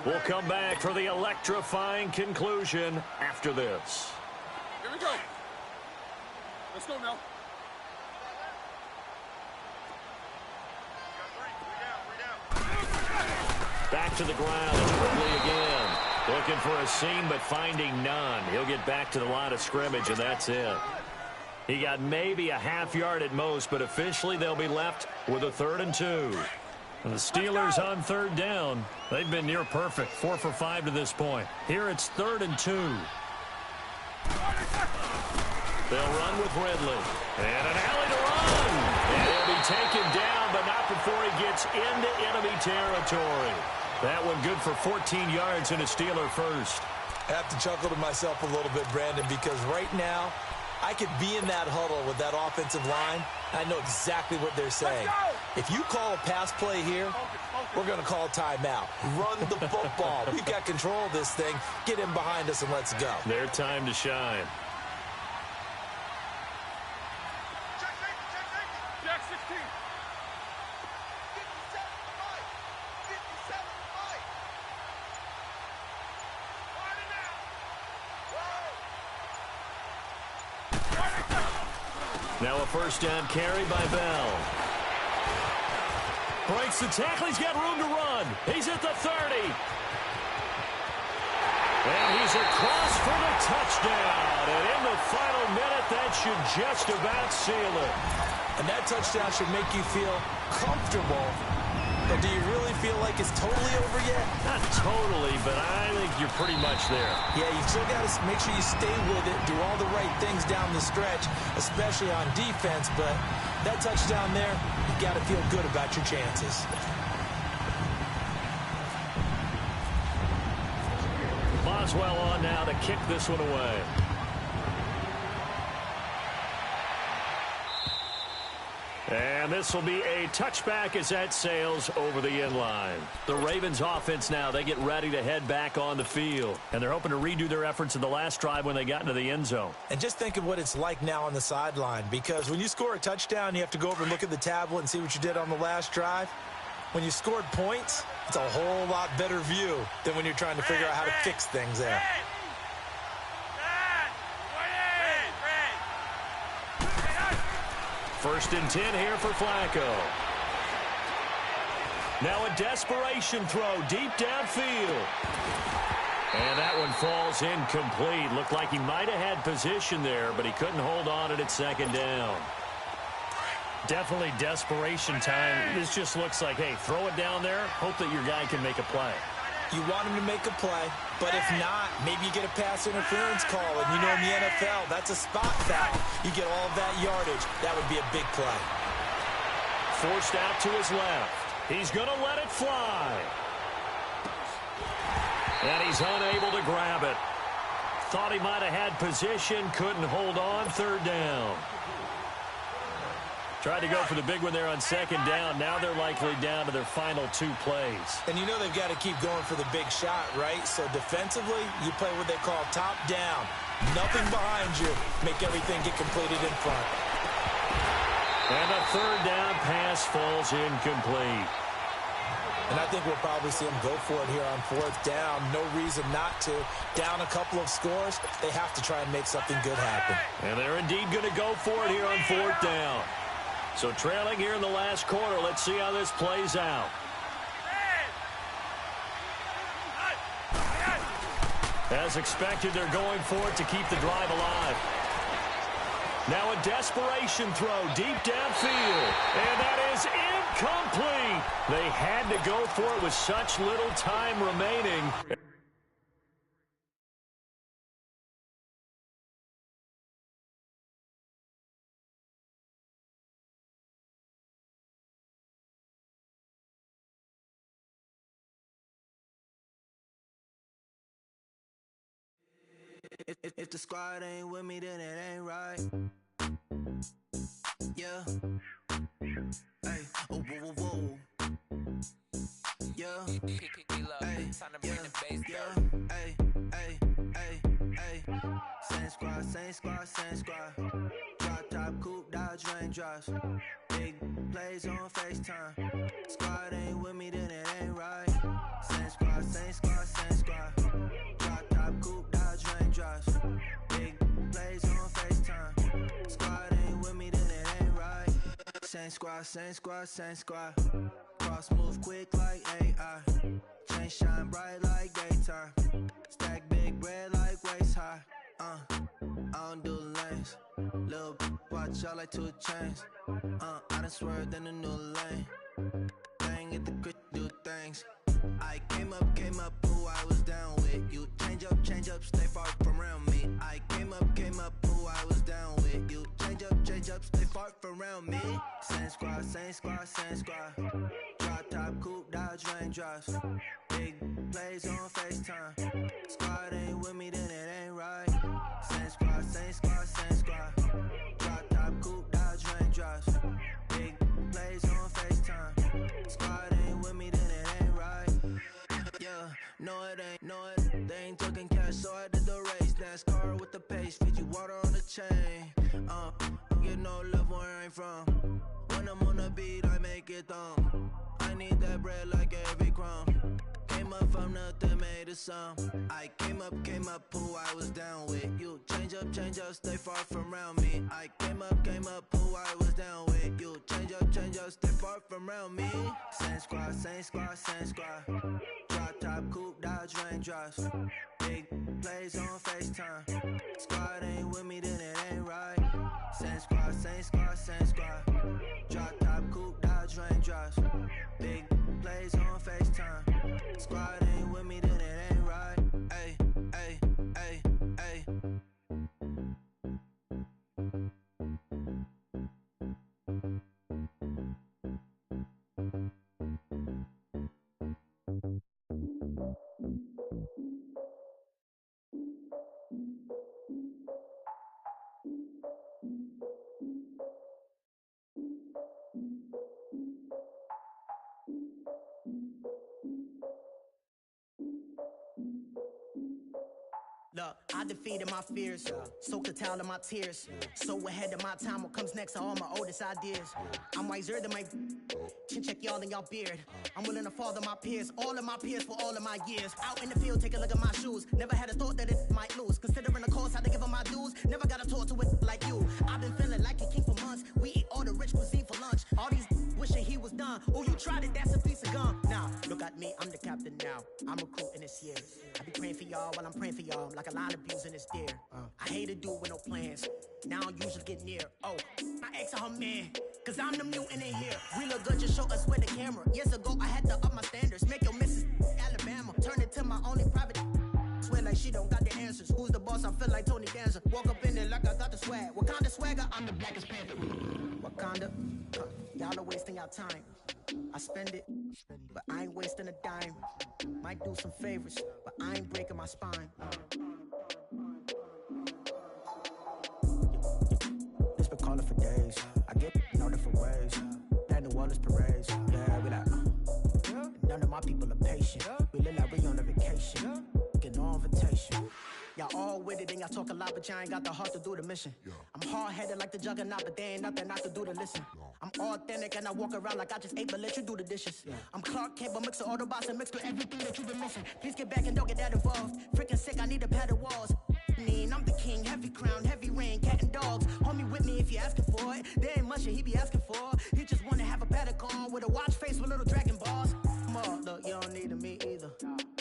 We'll come back for the electrifying conclusion after this. Here we go. Let's go now. Back to the ground. It's Ridley again. Looking for a seam, but finding none. He'll get back to the line of scrimmage, and that's it. He got maybe a half yard at most, but officially they'll be left with a 3rd and 2. And the Steelers on 3rd down. They've been near perfect. 4 for 5 to this point. Here it's 3rd and 2. They'll run with Ridley. And an alley to run. And he'll be taken down, but not before he gets into enemy territory. That one good for 14 yards and a Steeler first. I have to chuckle to myself a little bit, Brandon, because right now I could be in that huddle with that offensive line. I know exactly what they're saying. If you call a pass play here, we're going to call timeout. Run the football. We've got control of this thing. Get in behind us and let's go. Their time to shine. Jack 16. Now a first down carry by Bell. Breaks the tackle. He's got room to run. He's at the 30. And he's across for the touchdown. And in the final minute, that should just about seal it. And that touchdown should make you feel comfortable. But do you really feel like it's totally over yet? Not totally, but I think you're pretty much there. Yeah, you still got to make sure you stay with it, do all the right things down the stretch, especially on defense. But that touchdown there, you got to feel good about your chances. Boswell on now to kick this one away. And this will be a touchback as that sails over the end line. The Ravens offense now, they get ready to head back on the field. And they're hoping to redo their efforts in the last drive when they got into the end zone. And just think of what it's like now on the sideline, because when you score a touchdown, you have to go over and look at the tablet and see what you did on the last drive. When you scored points, it's a whole lot better view than when you're trying to figure out how to fix things there. First and 10 here for Flacco. Now a desperation throw deep downfield. And that one falls incomplete. Looked like he might have had position there, but he couldn't hold on it at 2nd down. Definitely desperation time. This just looks like, hey, throw it down there, hope that your guy can make a play. You want him to make a play, but if not, maybe you get a pass interference call. And you know in the NFL, that's a spot foul. You get all of that yardage. That would be a big play. Forced out to his left. He's going to let it fly. And he's unable to grab it. Thought he might have had position, couldn't hold on. 3rd down. Tried to go for the big one there on 2nd down. Now they're likely down to their final 2 plays. And you know they've got to keep going for the big shot, right? So defensively, you play what they call top down. Nothing behind you. Make everything get completed in front. And the third down pass falls incomplete. And I think we'll probably see them go for it here on fourth down. No reason not to. Down a couple of scores, they have to try and make something good happen. And they're indeed going to go for it here on fourth down. So trailing here in the last quarter, let's see how this plays out. As expected, they're going for it to keep the drive alive. Now a desperation throw deep downfield. And that is incomplete. They had to go for it with such little time remaining. If the squad ain't with me, then it ain't right. Yeah. Hey. Oh, whoa, whoa, whoa. Yeah. Hey. Yeah. Hey. Hey. Hey. Hey. Same squad, same squad, same squad. Drop top, coupe, dodge, raindrops. Big plays on FaceTime. Squad ain't with me, then it ain't right. Same squad, same squad, same squad. Drop top, coupe, dodge, raindrops. Big plays on FaceTime. Squad ain't with me, then it ain't right. Same squad, same squad, same squad. Cross move quick like AI. Chain shine bright like daytime. Stack big bread like waist high. I don't do lanes. Lil' watch out like 2 chains. I done swerved in a new lane. Bang at the crit, do things. I came up, who I was down with. You change up, stay far from around me. I came up, who I was down with. You change up, stay far from around me. Same squad, same squad, same squad. Drop top, coupe, dodge, raindrops. Big plays on FaceTime. Squad ain't with me, then it ain't right. Same squad, same squad, same squad. Drop top, coupe, dodge, raindrops. Big plays on FaceTime. Squad ain't with me, then it ain't right. Yeah, no it ain't, no it. They ain't talking cash, so I did the race. NASCAR with the pace, feed you water on the chain. Get no love where I ain't from. When I'm on the beat, I make it thumb. I need that bread like every crumb. Came up from nothing, made a sum. I came up, who I was down with. You change up, stay far from around me. I came up, who I was down with. You change up, stay far from around me. Same squad, same squad, same squad. Drop top, coupe, dodge, raindrops. Big plays on FaceTime. Squad ain't with me, then it ain't right. Same squad, same squad, same squad. Drop top, coupe, dodge, raindrops. Big plays on FaceTime. Squad ain't with me, then it ain't right. Ay, ay, ay, ay. Look, I defeated my fears, soaked the towel of my tears. So ahead of my time, what comes next are all my oldest ideas. I'm wiser than my chin check y'all in y'all beard. I'm willing to father my peers, all of my peers for all of my years. Out in the field, take a look at my shoes. Never had a thought that it might lose. Considering the cost, I had to give them my dues. Never got a talk to it like you. I've been feeling like a king for months. We eat all the rich cuisine for lunch. All these wishing he was done. Oh, you tried it, that's a piece of gum. Now, look at me, I'm the captain now. I'm recruiting this year. I be praying for y'all while I'm praying for y'all. Like a line of abusing this deer. I hate to do it with no plans. Now I usually get near. Oh, I ask her man, cause I'm the mutant in here. We look good, just show us where the camera. Years ago, I had to up my standards. Make your missus Alabama. Turn it to my only private. Swear like she don't got the answers. Who's the boss? I feel like Tony Danza. Walk up in there like I got the swag. Wakanda swagger, I'm the blackest panther. Wakanda, y'all are wasting your time. I spend it, but I ain't wasting a dime. Might do some favors, but I ain't breaking my spine. It's been calling for days. I get in all different ways. That New Orleans parades. Yeah, we like, none of my people are patient. We live like we on a vacation. Get no invitation. Yo, y'all all with it and y'all talk a lot, but y'all ain't got the heart to do the mission. I'm hard-headed like the juggernaut, but there ain't nothing not to do to listen. I'm authentic and I walk around like I just ate, but let you do the dishes. I'm Clark Kent, but mix the Autobots and mix with everything that you've been missing. Please get back and don't get that involved. Freaking sick, I need to pad the walls. I'm the king, heavy crown, heavy rain, cat and dogs. Homie with me if you asking for it. There ain't much that he be asking for. He just wanna have a paddock on with a watch face with little dragon balls. Look, you don't need me either.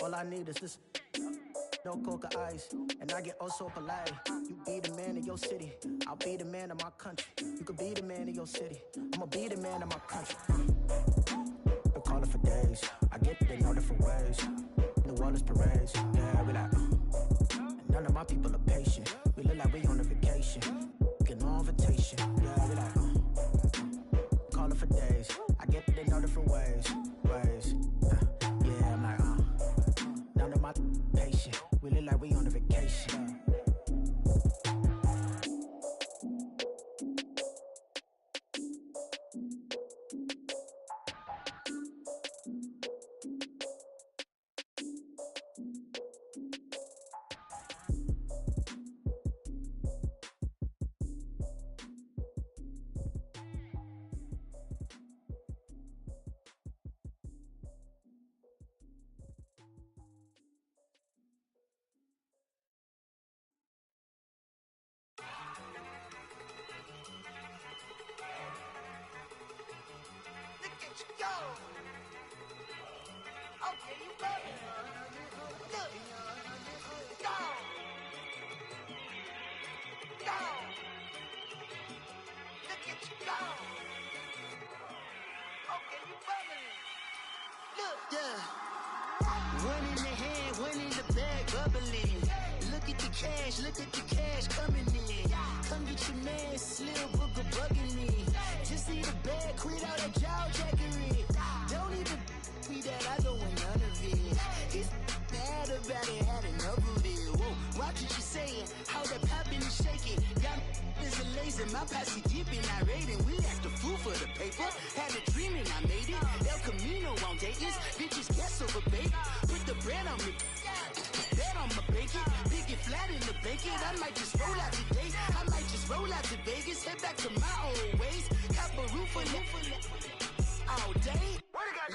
All I need is this. No coca ice, and I get oh so polite. You be the man of your city, I'll be the man of my country. You could be the man of your city, I'ma be the man of my country. Been calling for days, I get they know different ways. New Orleans parades, yeah, we like. None of my people are patient. We look like we on a vacation. Get no invitation. Yeah, we like, calling for days. I get they know different ways. Yeah, I'm like, none of my patient. We look like we on a vacation. One in the hand, one in the bag, bubbling. Look at the cash coming in. Come get your man, Slim Booker bugging me. Just need a bag, quit all that jaw jackery. Don't even be that, I don't want none of it. It's bad about it, had enough of it. Whoa, watch what you saying, how that poppin' and shaking. Got is a laser, my posse dipping, I raiding. We act a fool for the paper. Had a dream and I made it. El Camino on Dayton's, bitches guess over baby. Put the bread on me, bet on my bacon. Big it flat in the bacon. I might just roll out today. I might just roll out to Vegas. Head back to my old ways. Cop a roof for all day.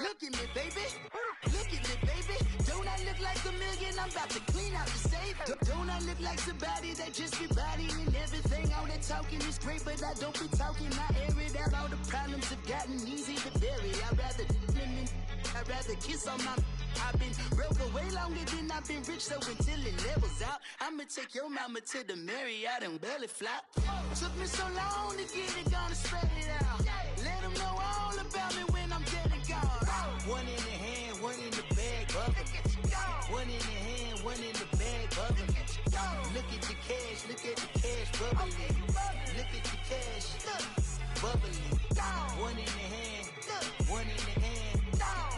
Look at me, baby. Look at me, baby. Don't I look like a million? I'm about to clean out the safe. Don't I look like somebody that just be bodying everything? All that talking is great, but I don't be talking. I air it out. All the problems have gotten easy to bury. I'd rather kiss on my. I've been broke way longer than I've been rich, so until it levels out, I'ma take your mama to the Marriott and belly flop. Took me so long to get it, gonna spread it out. Let them know all about me when I'm dead and gone. One in the hand, one in the bag, bubbling. One in the hand, one in the bag, bubbling. Look at the cash, bubbling. Look at the cash, bubbling. One in the hand, one in the hand,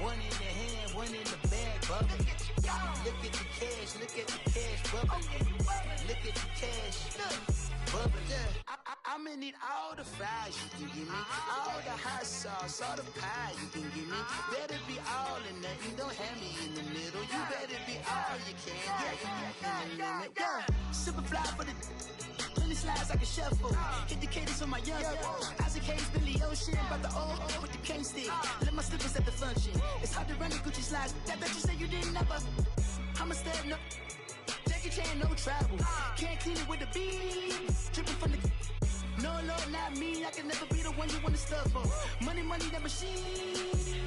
one in the hand, one in the bag, bubbling. Look at the cash, bubbling. Look at the cash, bubbling. I'ma need all the fries you can give me, all the hot sauce, all the pie you can give me. Better be all or nothing, don't have me in the middle. You better be all you can. Yeah. Super fly for the 20 slides like a shuffle. Hit the cadence on my young. Isaac Hayes, Billy Ocean, about the old with the cane stick. Let my slippers at the function. It's hard to run the Gucci slides. That bet you say you didn't never. I'm a stud, no. Jackie Chan, no travel. Can't clean it with the beat. Dripping from the. No, Lord, not me. I can never be the one you want to stuff for. Money, that machine.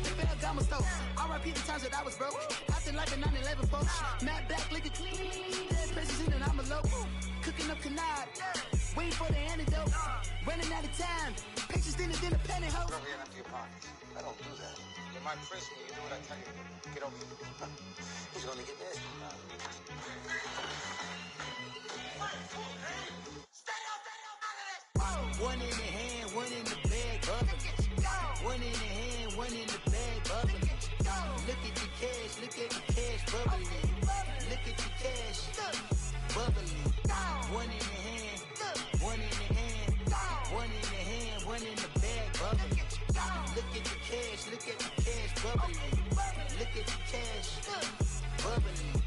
The Ferragamo store. R.I.P. the times that I was broke. Acting like a 9/11 folks. Matte black, liquor clean. Dead presses in and I'm a local. Cooking up canard. Waiting for the antidote. Running out of time. Patience thinner than a penny hoe. Get over here and empty your pockets. I don't do that. You're my prisoner. You do what I tell you. Get over here. He's gonna get this. One in the hand, one in the bag, bubbling. One in the hand, one in the bag, bubbling. Look at the cash, bubbling. Look at the cash, bubbling. One in the hand, one in the hand, one in the hand, one in the bag, bubbling. Look at the cash, bubbling. Look at the cash, bubbling.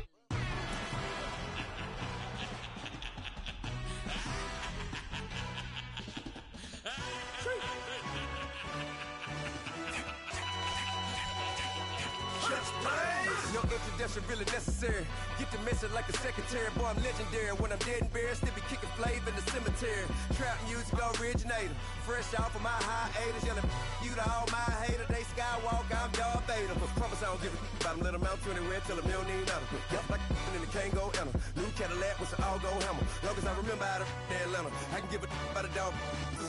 No introduction really necessary. Get the message like a secretary. Boy, I'm legendary. When I'm dead and buried, still be kicking flavor in the cemetery. Trap music originator. Fresh off of my hiatus. Yelling you to all my haters. They skywalk, I'm Darth Vader. Promise I don't give a about them. Let them out to anywhere till them don't need nothing. Yup, like in the can't go enter. New Cadillac with an all-go hammer. Long as I remember how to Atlanta. I can give a about a dog.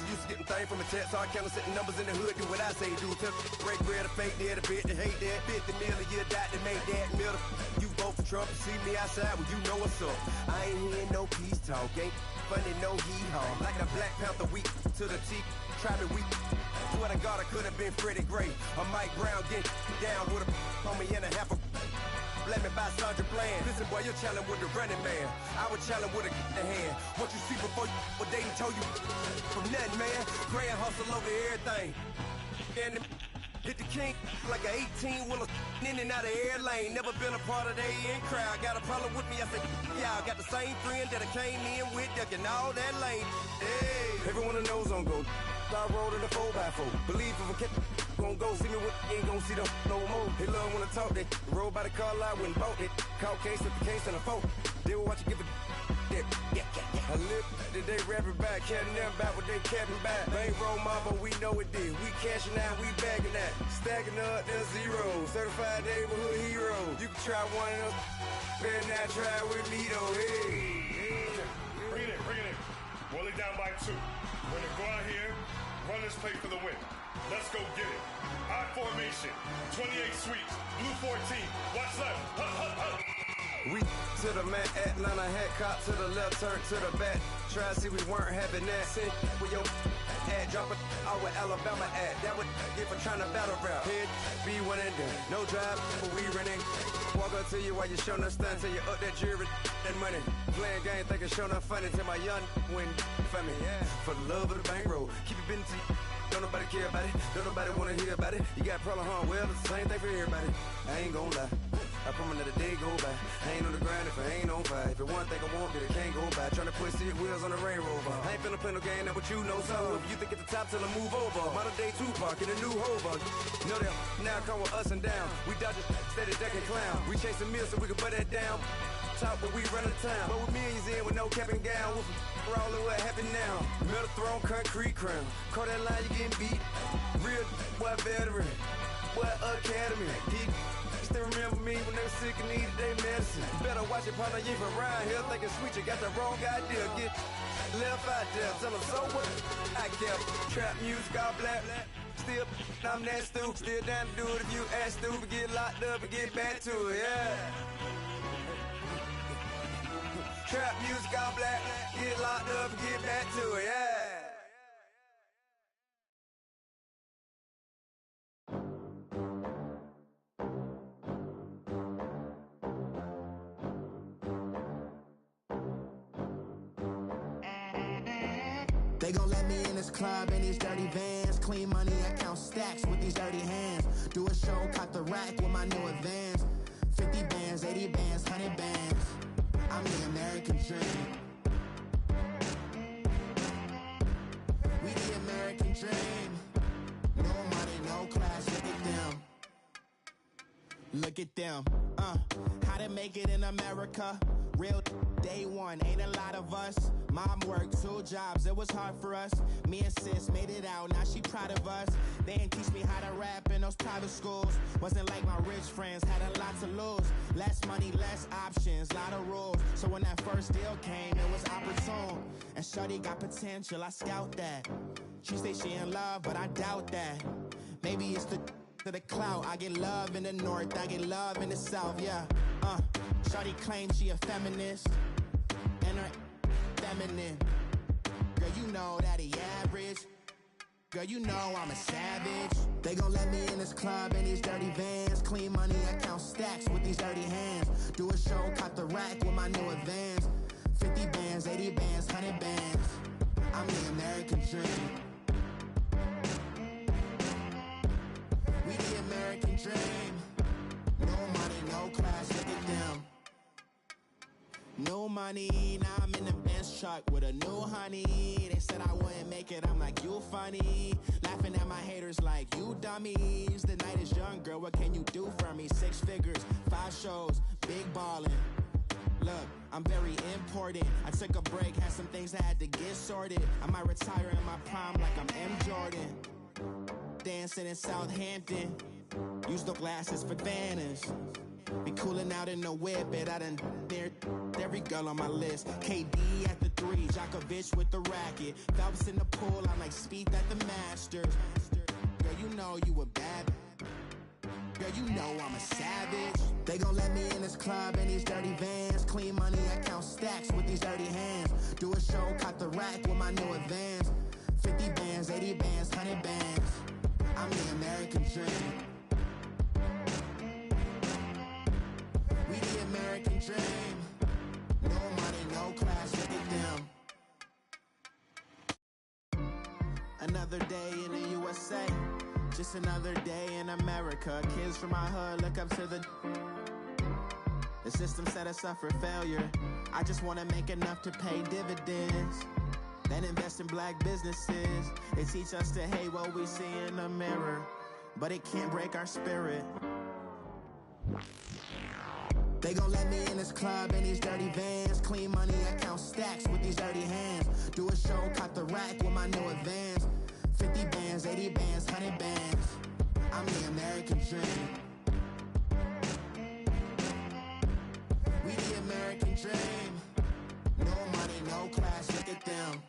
Used to getting things from a text. So I count setting numbers in the hood. Do what I say do. Tell break bread, a fake dead, a bit to hate that. 50 million, you die to make that middle. You vote for Trump, you see me outside, well, you know what's up. I ain't hearing no peace talk, ain't funny, no hee-haw. Like a Black Panther weak to the teeth, try me weak. Swear to God, I could have been Freddie Gray. Or Mike Brown getting down with a on me and a half a let me buy Sandra Bland. Listen, boy, you're challenging with the running man. I was challenging with a hand. What you see before you, what they done told you from nothing, man. Grand hustle over everything. And hit the king like an 18-wheeler in and out of air lane. Never been a part of the in crowd. Got a problem with me, I said, y'all got the same friend that I came in with, ducking all that lane. Hey, everyone that knows on go. I rolled in a 4x4. Believe if a cat gon' go see me with ain't gon' see them no more. They love when I talk, they roll by the car lot when bought it. Call case at the case and a phone. They will watch you give it. Yeah. I live today, rapping back, catching them back what they capping back. Bankroll mama, we know it did. We cashing out, we bagging that. Stacking up, there's zero. Certified neighborhood hero. You can try one of them, better not try with me though. Hey. Bring it in. Roll it down by 2. We're gonna go out here, run this play for the win. Let's go get it. I formation, 28 sweeps, blue 14. Watch left. We to the man, Atlanta hat cop to the left, turn to the back. Try to see we weren't having that. Sit with your ad, drop it out with Alabama ad. That would get for trying to battle rap. Head, be one and done. No drive, but we running. Walk up to you while you showing us stun till you up that jewelry and money. Playing game, thinking showing up funny till my young win for me. Yeah. For the love of the bankroll, keep it busy. Don't nobody care about it. Don't nobody wanna hear about it. You got problem, huh? Well, it's the same thing for everybody. I ain't gon' lie. I promise that a day go by. I ain't on the grind if I ain't on fire. If it one thing I want, then it can't go by. Tryna put seat wheels on the Range Rover. I ain't finna play no game, that what you know. So if you think it's the top, till I move over. Modern day Tupac in a new Hova. Know that now come with us and down. We dodge it, steady deck and clown. We chasing meals so we can butt that down. Top, but we run the town. But with millions in with no cap and gown. We're all in what happened now. Metal throne, concrete crown. Call that line, you getting beat. Real, what veteran. What academy. Still remember me when they were sick and needed their medicine. Better watch it, partner, you from around here thinking sweet, you got the wrong idea. Get left out there, tell them so what? I kept trap music all black. Still, I'm that stupid. Still down to do it if you act stupid. Get locked up and get back to it, yeah. Trap music all black. Get locked up and get back to it, yeah. They gon' let me in this club in these dirty vans. Clean money, I count stacks with these dirty hands. Do a show, caught the rack with my new advance. 50 bands, 80 bands, 100 bands. I'm the American dream. We the American dream. No money, no class, look at them. Look at them, how to make it in America. Real day one, ain't a lot of us. Mom worked 2 jobs, it was hard for us. Me and sis made it out, now she proud of us. They didn't teach me how to rap in those private schools. Wasn't like my rich friends, had a lot to lose. Less money, less options, lot of rules. So when that first deal came, it was opportune. And shorty got potential, I scout that. She say she in love, but I doubt that. Maybe it's to the clout. I get love in the north, I get love in the south, yeah. Shorty claims she a feminist, and her feminine. Girl, you know that he average. Girl, you know I'm a savage. They gon' let me in this club in these dirty vans. Clean money, I count stacks with these dirty hands. Do a show, caught the rack with my new advance. 50 bands, 80 bands, 100 bands. I'm the American dream. We the American dream. No money, no class, look at them. No money, now I'm in the Benz truck with a new honey. They said I wouldn't make it, I'm like, you funny. Laughing at my haters like, you dummies. The night is young, girl, what can you do for me? 6 figures, 5 shows, big ballin'. Look, I'm very important. I took a break, had some things I had to get sorted. I might retire in my prime like I'm M. Jordan. Dancing in Southampton. Use the glasses for Vanish. Be cooling out in the whip, I done dared every girl on my list. KD at the 3, Djokovic with the racket. Phelps in the pool, I'm like Speed at the Masters. Girl, you know you a bad. Girl, you know I'm a savage. They gon' let me in this club in these dirty vans. Clean money, I count stacks with these dirty hands. Do a show, caught the rack with my new advance. 50 bands, 80 bands, 100 bands. I'm the American dream. We the American dream. No money, no class, look at them. Another day in the USA. Just another day in America. Kids from my hood look up to the system set us up for failure. I just want to make enough to pay dividends, then invest in black businesses. They teach us to hate what we see in the mirror, but it can't break our spirit. They gon' let me in this club in these dirty vans. Clean money, I count stacks with these dirty hands. Do a show, caught the rack with my new advance. 50 bands, 80 bands, 100 bands. I'm the American dream. We the American dream. No money, no class, look at them.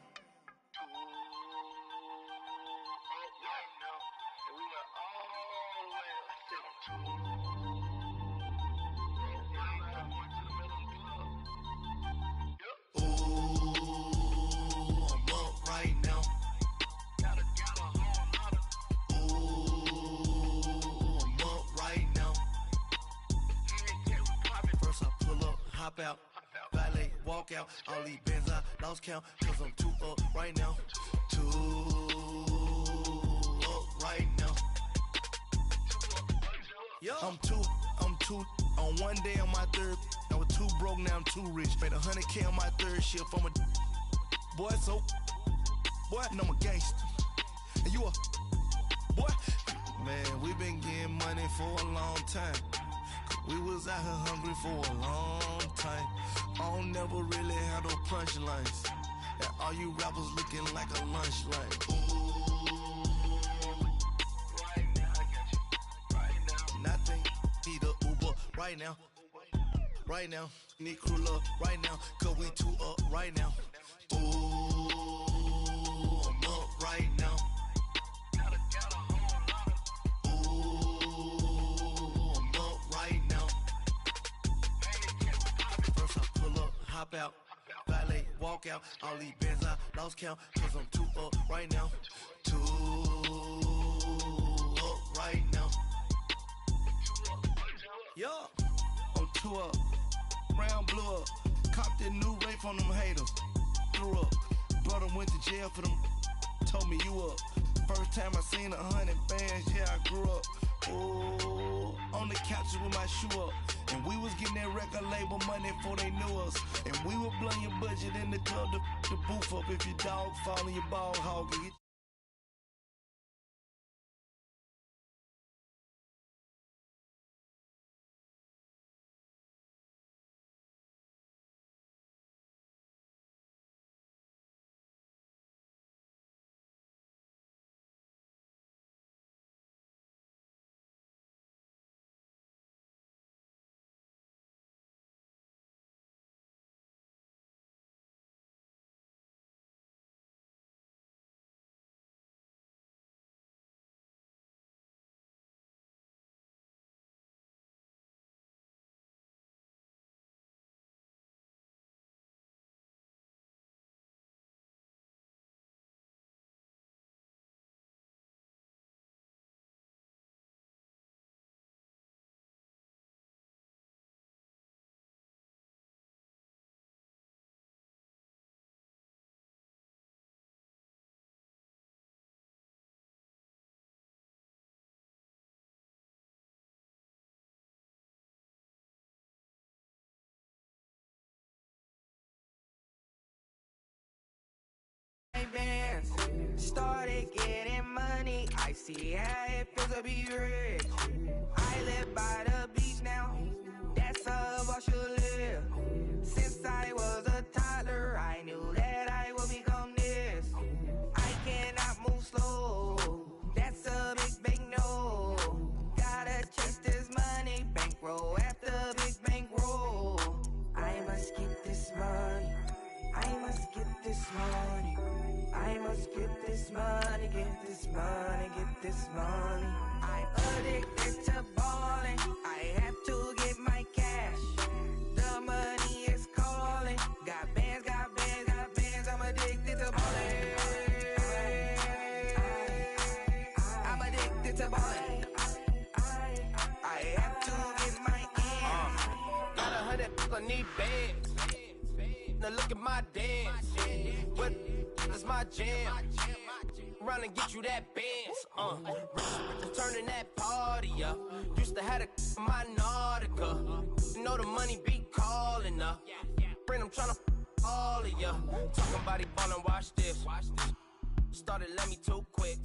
Hop out, valet, walk out. All these bands I lost count, cause I'm too up right now. Too up right now. I'm too, on one day on my third, I was too broke, now I'm too rich. Made 100K on my third shift, I'm a boy, so, boy, and I'm a gangster. And you a, boy, man, we been getting money for a long time. We was out here hungry for a long time. I don't never really have no punchlines. And all you rappers looking like a lunch line. Ooh, right now, I got you. Right now. Nothing, need a Uber right now. Right now, need crew up right now. Cause we too up right now. Ooh, I'm up right now. Hop out, valet, walk out. All these bands I lost count, cause I'm too up right now. Too up right now. Yo, I'm too up. Round blew up. Copped that new rape from them haters. Threw up. Brother went to jail for them. Told me you up. First time I seen 100 bands, yeah, I grew up. Oh, on the couches with my shoe up. And we was getting that record label money before they knew us. And we were blowing your budget in the club to boof up. If your dog fall in your ball hog and get started getting money. I see how it feels to be rich. I need bands. Now look at my dance. What is my jam? Run and get you that bands. Turning that party up. Used to have my Nautica. You know the money be calling up. Friend, I'm tryna all of ya. Talking about he ballin', watch this. Started let me too quick.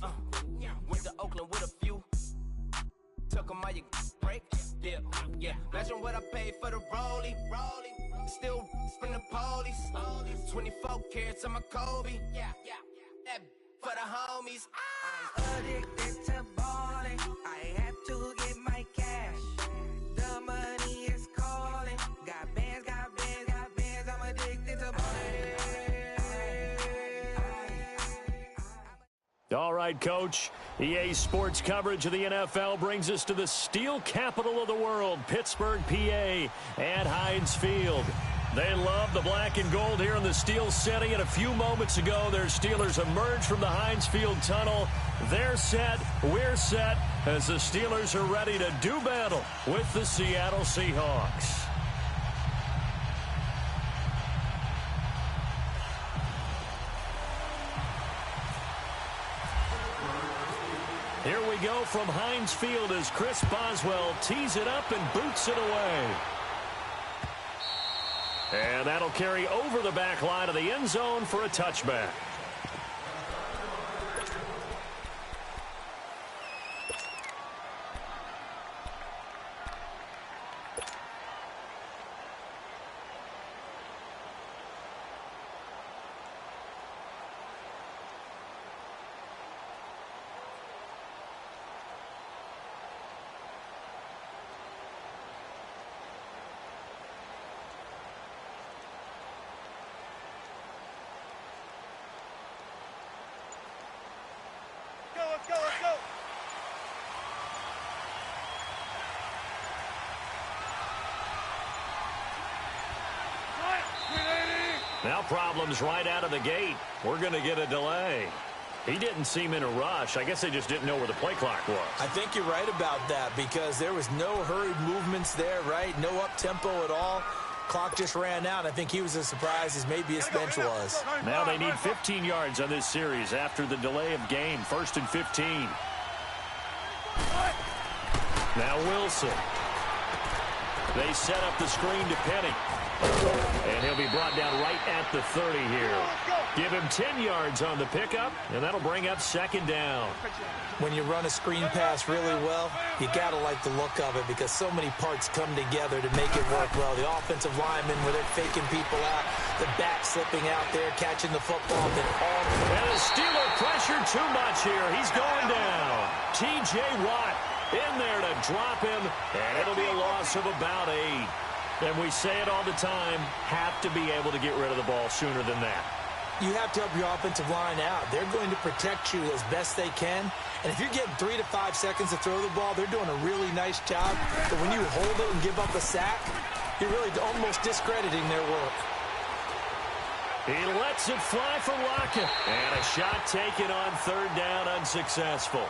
Went to Oakland with a few. Took 'em all you break. Yeah. Imagine what I paid for the rollie. Still from the police. 24 carats on my Kobe. That for the homies. I'm addicted to balling. I have to get my cash. The money is calling. Got bands, got bands, got bands. I'm addicted to balling. All right, Coach. EA Sports coverage of the NFL brings us to the steel capital of the world, Pittsburgh, PA, at Heinz Field. They love the black and gold here in the steel setting, and a few moments ago, their Steelers emerged from the Heinz Field tunnel. They're set, we're set, as the Steelers are ready to do battle with the Seattle Seahawks. Here we go from Heinz Field as Chris Boswell tees it up and boots it away. And that'll carry over the back line of the end zone for a touchback. Let's go. Now problems right out of the gate. We're going to get a delay. He didn't seem in a rush. I guess they just didn't know where the play clock was. I think you're right about that because there was no hurried movements there, right? No up-tempo at all. Clock just ran out. I think he was as surprised as maybe his bench was. Now they need 15 yards on this series after the delay of game. 1st and 15. Now Wilson. They set up the screen to Penny. And he'll be brought down right at the 30 here. Give him 10 yards on the pickup, and that'll bring up 2nd down. When you run a screen pass really well, you got to like the look of it because so many parts come together to make it work well. The offensive linemen where they're faking people out, the back slipping out there, catching the football. And the Steeler pressure too much here. He's going down. T.J. Watt in there to drop him, and it'll be a loss of about 8. And we say it all the time, have to be able to get rid of the ball sooner than that. You have to help your offensive line out. They're going to protect you as best they can. And if you're getting 3 to 5 seconds to throw the ball, they're doing a really nice job. But when you hold it and give up a sack, you're really almost discrediting their work. He lets it fly for Lockett. And a shot taken on 3rd down, unsuccessful.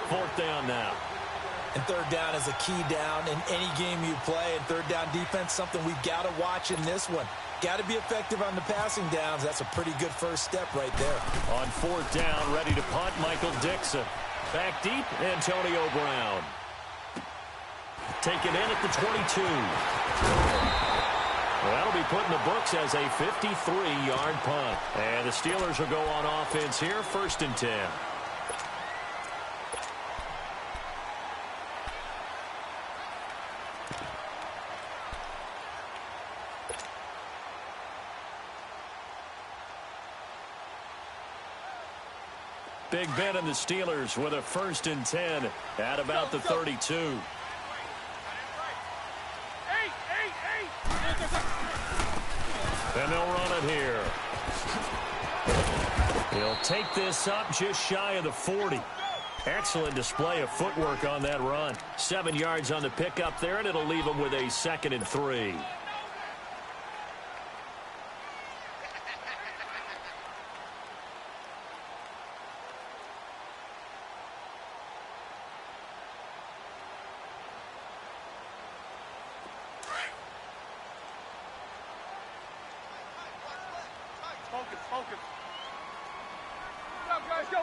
4th down now. And 3rd down is a key down in any game you play. And 3rd down defense, something we've got to watch in this one. Got to be effective on the passing downs. That's a pretty good first step right there. On 4th down, ready to punt, Michael Dixon. Back deep, Antonio Brown. Taken in at the 22. Well, that'll be put in the books as a 53-yard punt. And the Steelers will go on offense here, 1st and 10. Big Ben and the Steelers with a 1st and 10 at about the 32. And they'll run it here. He'll take this up just shy of the 40. Excellent display of footwork on that run. 7 yards on the pickup there, and it'll leave him with a 2nd and 3. Focus, focus. Let's go,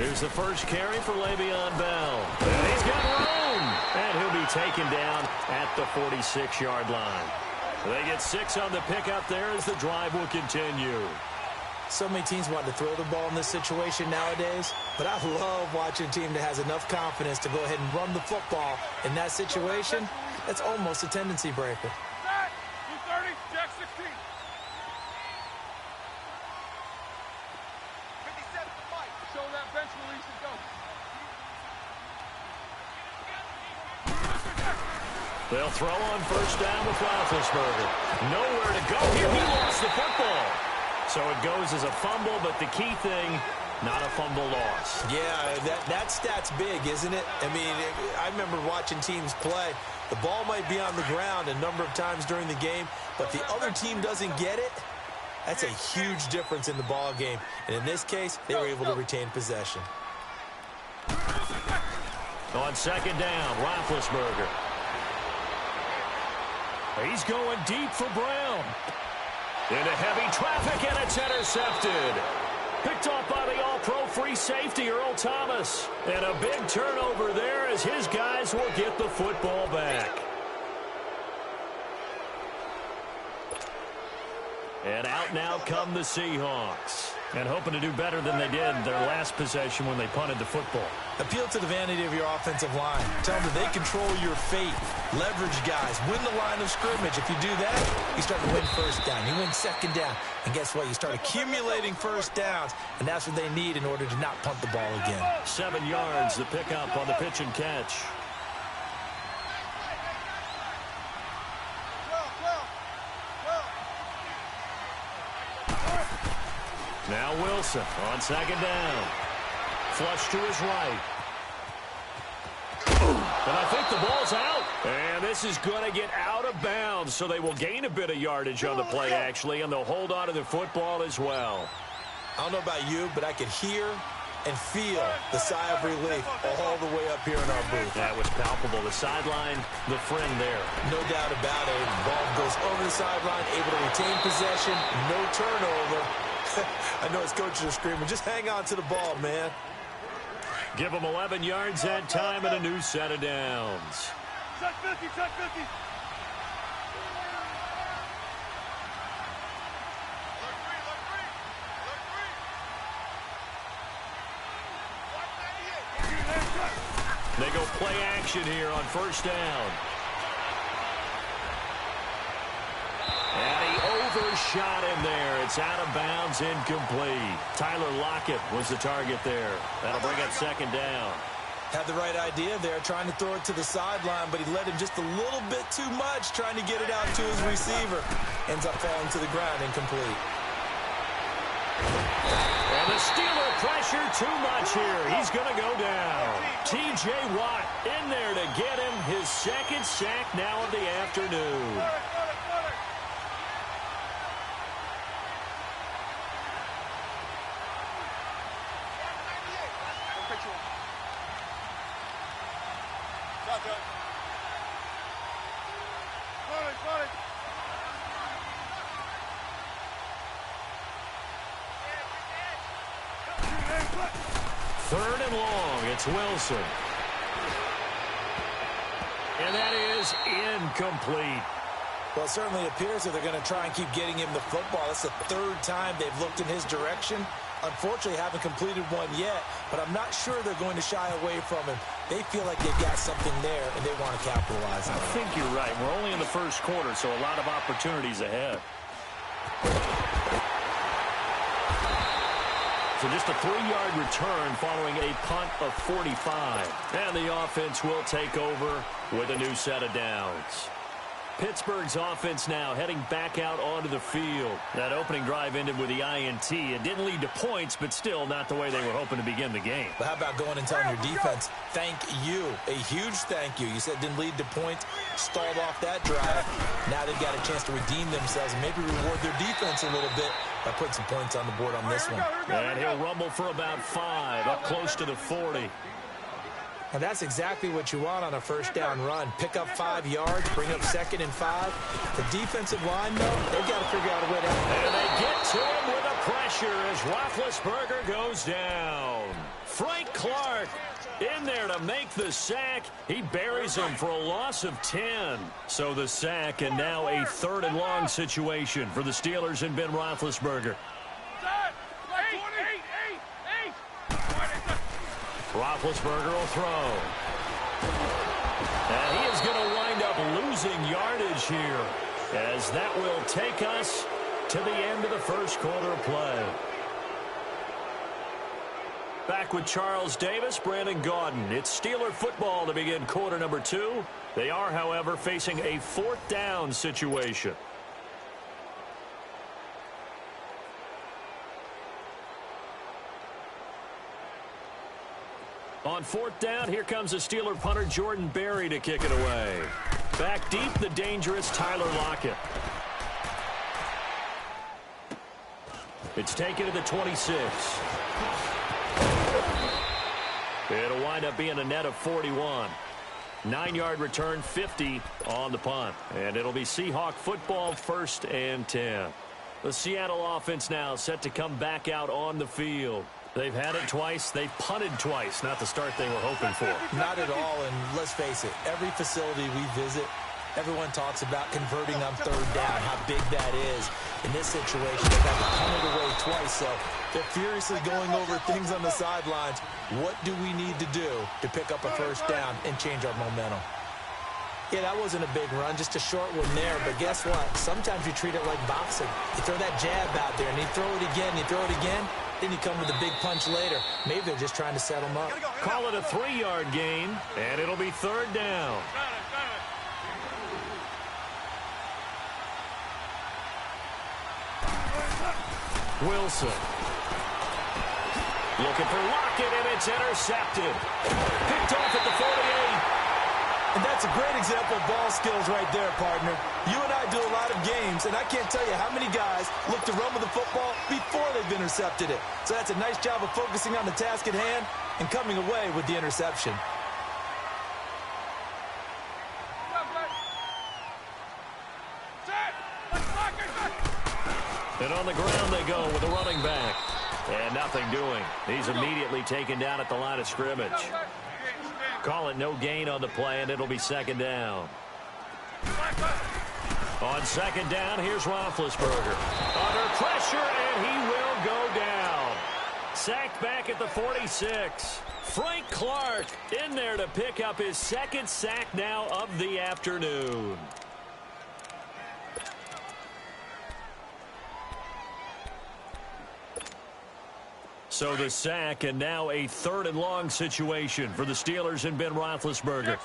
Here's the first carry for Le'Veon Bell. And he's got room. And he'll be taken down at the 46-yard line. They get 6 on the pickup there as the drive will continue. So many teams want to throw the ball in this situation nowadays, but I love watching a team that has enough confidence to go ahead and run the football in that situation. That's almost a tendency breaker. 230, Jack 16. 57 to Mike. Show that bench release and go. They'll throw on first down with Roethlisberger. Nowhere to go here. He lost the football. So it goes as a fumble, but the key thing, not a fumble loss. Yeah, that stat's big, isn't it? I mean, I remember watching teams play. The ball might be on the ground a number of times during the game, but the other team doesn't get it. That's a huge difference in the ball game. And in this case, they were able to retain possession. On second down, Roethlisberger. He's going deep for Brown. Into heavy traffic, and it's intercepted. Picked off by the all-pro free safety, Earl Thomas. And a big turnover there as his guys will get the football back. And out now come the Seahawks. And hoping to do better than they did their last possession when they punted the football. Appeal to the vanity of your offensive line. Tell them that they control your fate. Leverage guys. Win the line of scrimmage. If you do that, you start to win first down. You win second down. And guess what? You start accumulating first downs. And that's what they need in order to not punt the ball again. 7 yards, the pickup on the pitch and catch. Now Wilson on second down. Flush to his right. And I think the ball's out. And this is going to get out of bounds, so they will gain a bit of yardage on the play, actually, and they'll hold on to the football as well. I don't know about you, but I could hear and feel the sigh of relief all the way up here in our booth. That was palpable. The sideline, the friend there. No doubt about it. The ball goes over the sideline, able to retain possession, no turnover. I know his coaches are screaming, just hang on to the ball, man. Give them 11 yards that time and a new set of downs. Check 50, check 50. They go play action here on first down. And he overshot him there. It's out of bounds, incomplete. Tyler Lockett was the target there. That'll bring up second down. Had the right idea there, trying to throw it to the sideline, but he led him just a little bit too much, trying to get it out to his receiver. Ends up falling to the ground, incomplete. And the Steeler pressure too much here. He's going to go down. T.J. Watt in there to get him his second sack now of the afternoon. Third and long, it's Wilson. And that is incomplete. Well, it certainly appears that they're going to try and keep getting him the football. That's the third time they've looked in his direction. Unfortunately, haven't completed one yet, but I'm not sure they're going to shy away from him. They feel like they've got something there, and they want to capitalize on it. I think you're right. We're only in the first quarter, so a lot of opportunities ahead. So just a 3-yard return following a punt of 45. And the offense will take over with a new set of downs. Pittsburgh's offense now heading back out onto the field. That opening drive ended with the INT. It didn't lead to points, but still not the way they were hoping to begin the game. But how about going and telling your defense, thank you, a huge thank you. You said it didn't lead to points, stalled off that drive. Now they've got a chance to redeem themselves and maybe reward their defense a little bit by putting some points on the board on this one. And he'll rumble for about 5, up close to the 40. Now that's exactly what you want on a first down run. Pick up 5 yards, bring up 2nd and 5. The defensive line, though, they've got to figure out a way to... And they get to him with a pressure as Roethlisberger goes down. Frank Clark in there to make the sack. He buries him for a loss of 10. So the sack, and now a 3rd and long situation for the Steelers and Ben Roethlisberger. Roethlisberger will throw. And he is going to wind up losing yardage here, as that will take us to the end of the first quarter of play. Back with Charles Davis, Brandon Gaudin. It's Steeler football to begin quarter number 2. They are, however, facing a 4th down situation. On 4th down, here comes the Steeler punter Jordan Berry to kick it away. Back deep, the dangerous Tyler Lockett. It's taken to the 26. It'll wind up being a net of 41. 9-yard return, 50 on the punt. And it'll be Seahawk football, 1st and 10. The Seattle offense now set to come back out on the field. They've had it twice. They've punted twice. Not the start they were hoping for. Not at all, and let's face it, every facility we visit, everyone talks about converting on 3rd down, how big that is. In this situation, they've had to punt it away twice, so they're furiously going over things on the sidelines. What do we need to do to pick up a 1st down and change our momentum? Yeah, that wasn't a big run, just a short one there, but guess what? Sometimes you treat it like boxing. You throw that jab out there, and you throw it again, you throw it again, then you come with a big punch later. Maybe they're just trying to set them up. Call it a 3-yard gain, and it'll be 3rd down. Wilson. Looking for Lockett, and it's intercepted. Picked off at the 48. And that's a great example of ball skills right there, partner. You and I do a lot of games, and I can't tell you how many guys look to run with the football before they've intercepted it. So that's a nice job of focusing on the task at hand and coming away with the interception. And on the ground they go with a running back. And nothing doing. He's immediately taken down at the line of scrimmage. Call it no gain on the play, and it'll be 2nd down. On 2nd down, here's Roethlisberger. Under pressure, and he will go down. Sacked back at the 46. Frank Clark in there to pick up his 2nd sack now of the afternoon. So the sack, and now a 3rd and long situation for the Steelers and Ben Roethlisberger.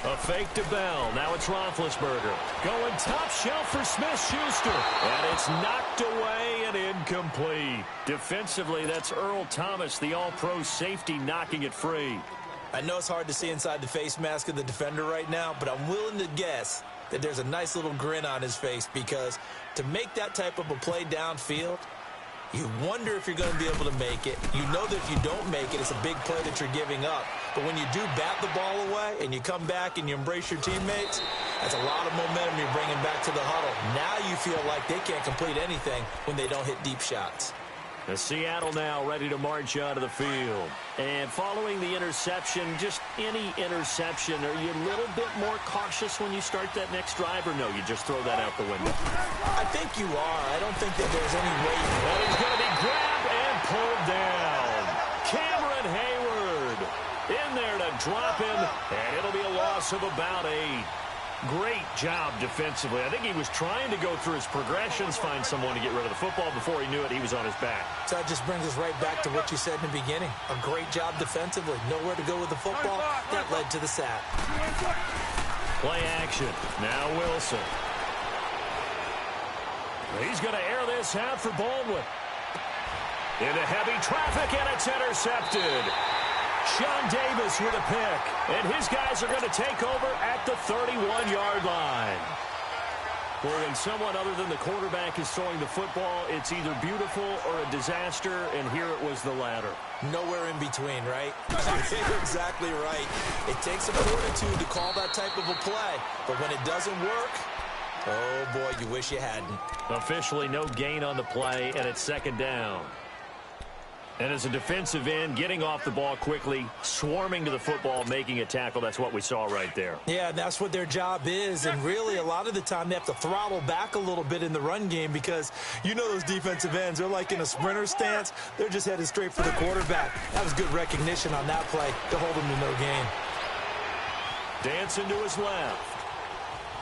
A fake to Bell. Now it's Roethlisberger. Going top shelf for Smith-Schuster. And it's knocked away and incomplete. Defensively, that's Earl Thomas, the all-pro safety, knocking it free. I know it's hard to see inside the face mask of the defender right now, but I'm willing to guess that there's a nice little grin on his face, because to make that type of a play downfield, you wonder if you're going to be able to make it. You know that if you don't make it, it's a big play that you're giving up. But when you do bat the ball away and you come back and you embrace your teammates, that's a lot of momentum you're bringing back to the huddle. Now you feel like they can't complete anything when they don't hit deep shots. The Seattle now ready to march out of the field. And following the interception, just any interception, are you a little bit more cautious when you start that next drive, or no, you just throw that out the window? I think you are. I don't think that there's any way. And he's going to be grabbed and pulled down. Cameron Hayward in there to drop him, and it'll be a loss of about 8. Great job defensively. I think he was trying to go through his progressions, find someone to get rid of the football. Before he knew it, he was on his back. So that just brings us right back to what you said in the beginning. A great job defensively. Nowhere to go with the football. That led to the sack. Play action. Now Wilson. He's going to air this out for Baldwin. Into heavy traffic, and it's intercepted. Sean Davis with a pick, and his guys are going to take over at the 31-yard line. Well, when someone other than the quarterback is throwing the football, it's either beautiful or a disaster, and here it was the latter. Nowhere in between, right? You're exactly right. It takes some fortitude to call that type of a play, but when it doesn't work, oh boy, you wish you hadn't. Officially no gain on the play, and it's second down. And as a defensive end, getting off the ball quickly, swarming to the football, making a tackle, that's what we saw right there. Yeah, that's what their job is, and really a lot of the time they have to throttle back a little bit in the run game because you know those defensive ends, they're like in a sprinter stance. They're just headed straight for the quarterback. That was good recognition on that play to hold them to no gain. Dancing to his left.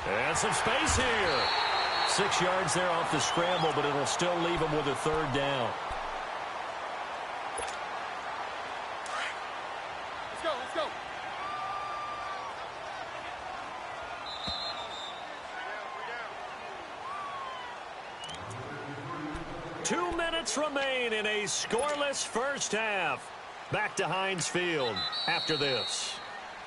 And some space here. 6 yards there off the scramble, but it'll still leave him with a third down. Let's go. 2 minutes remain in a scoreless first half. Back to Heinz Field after this.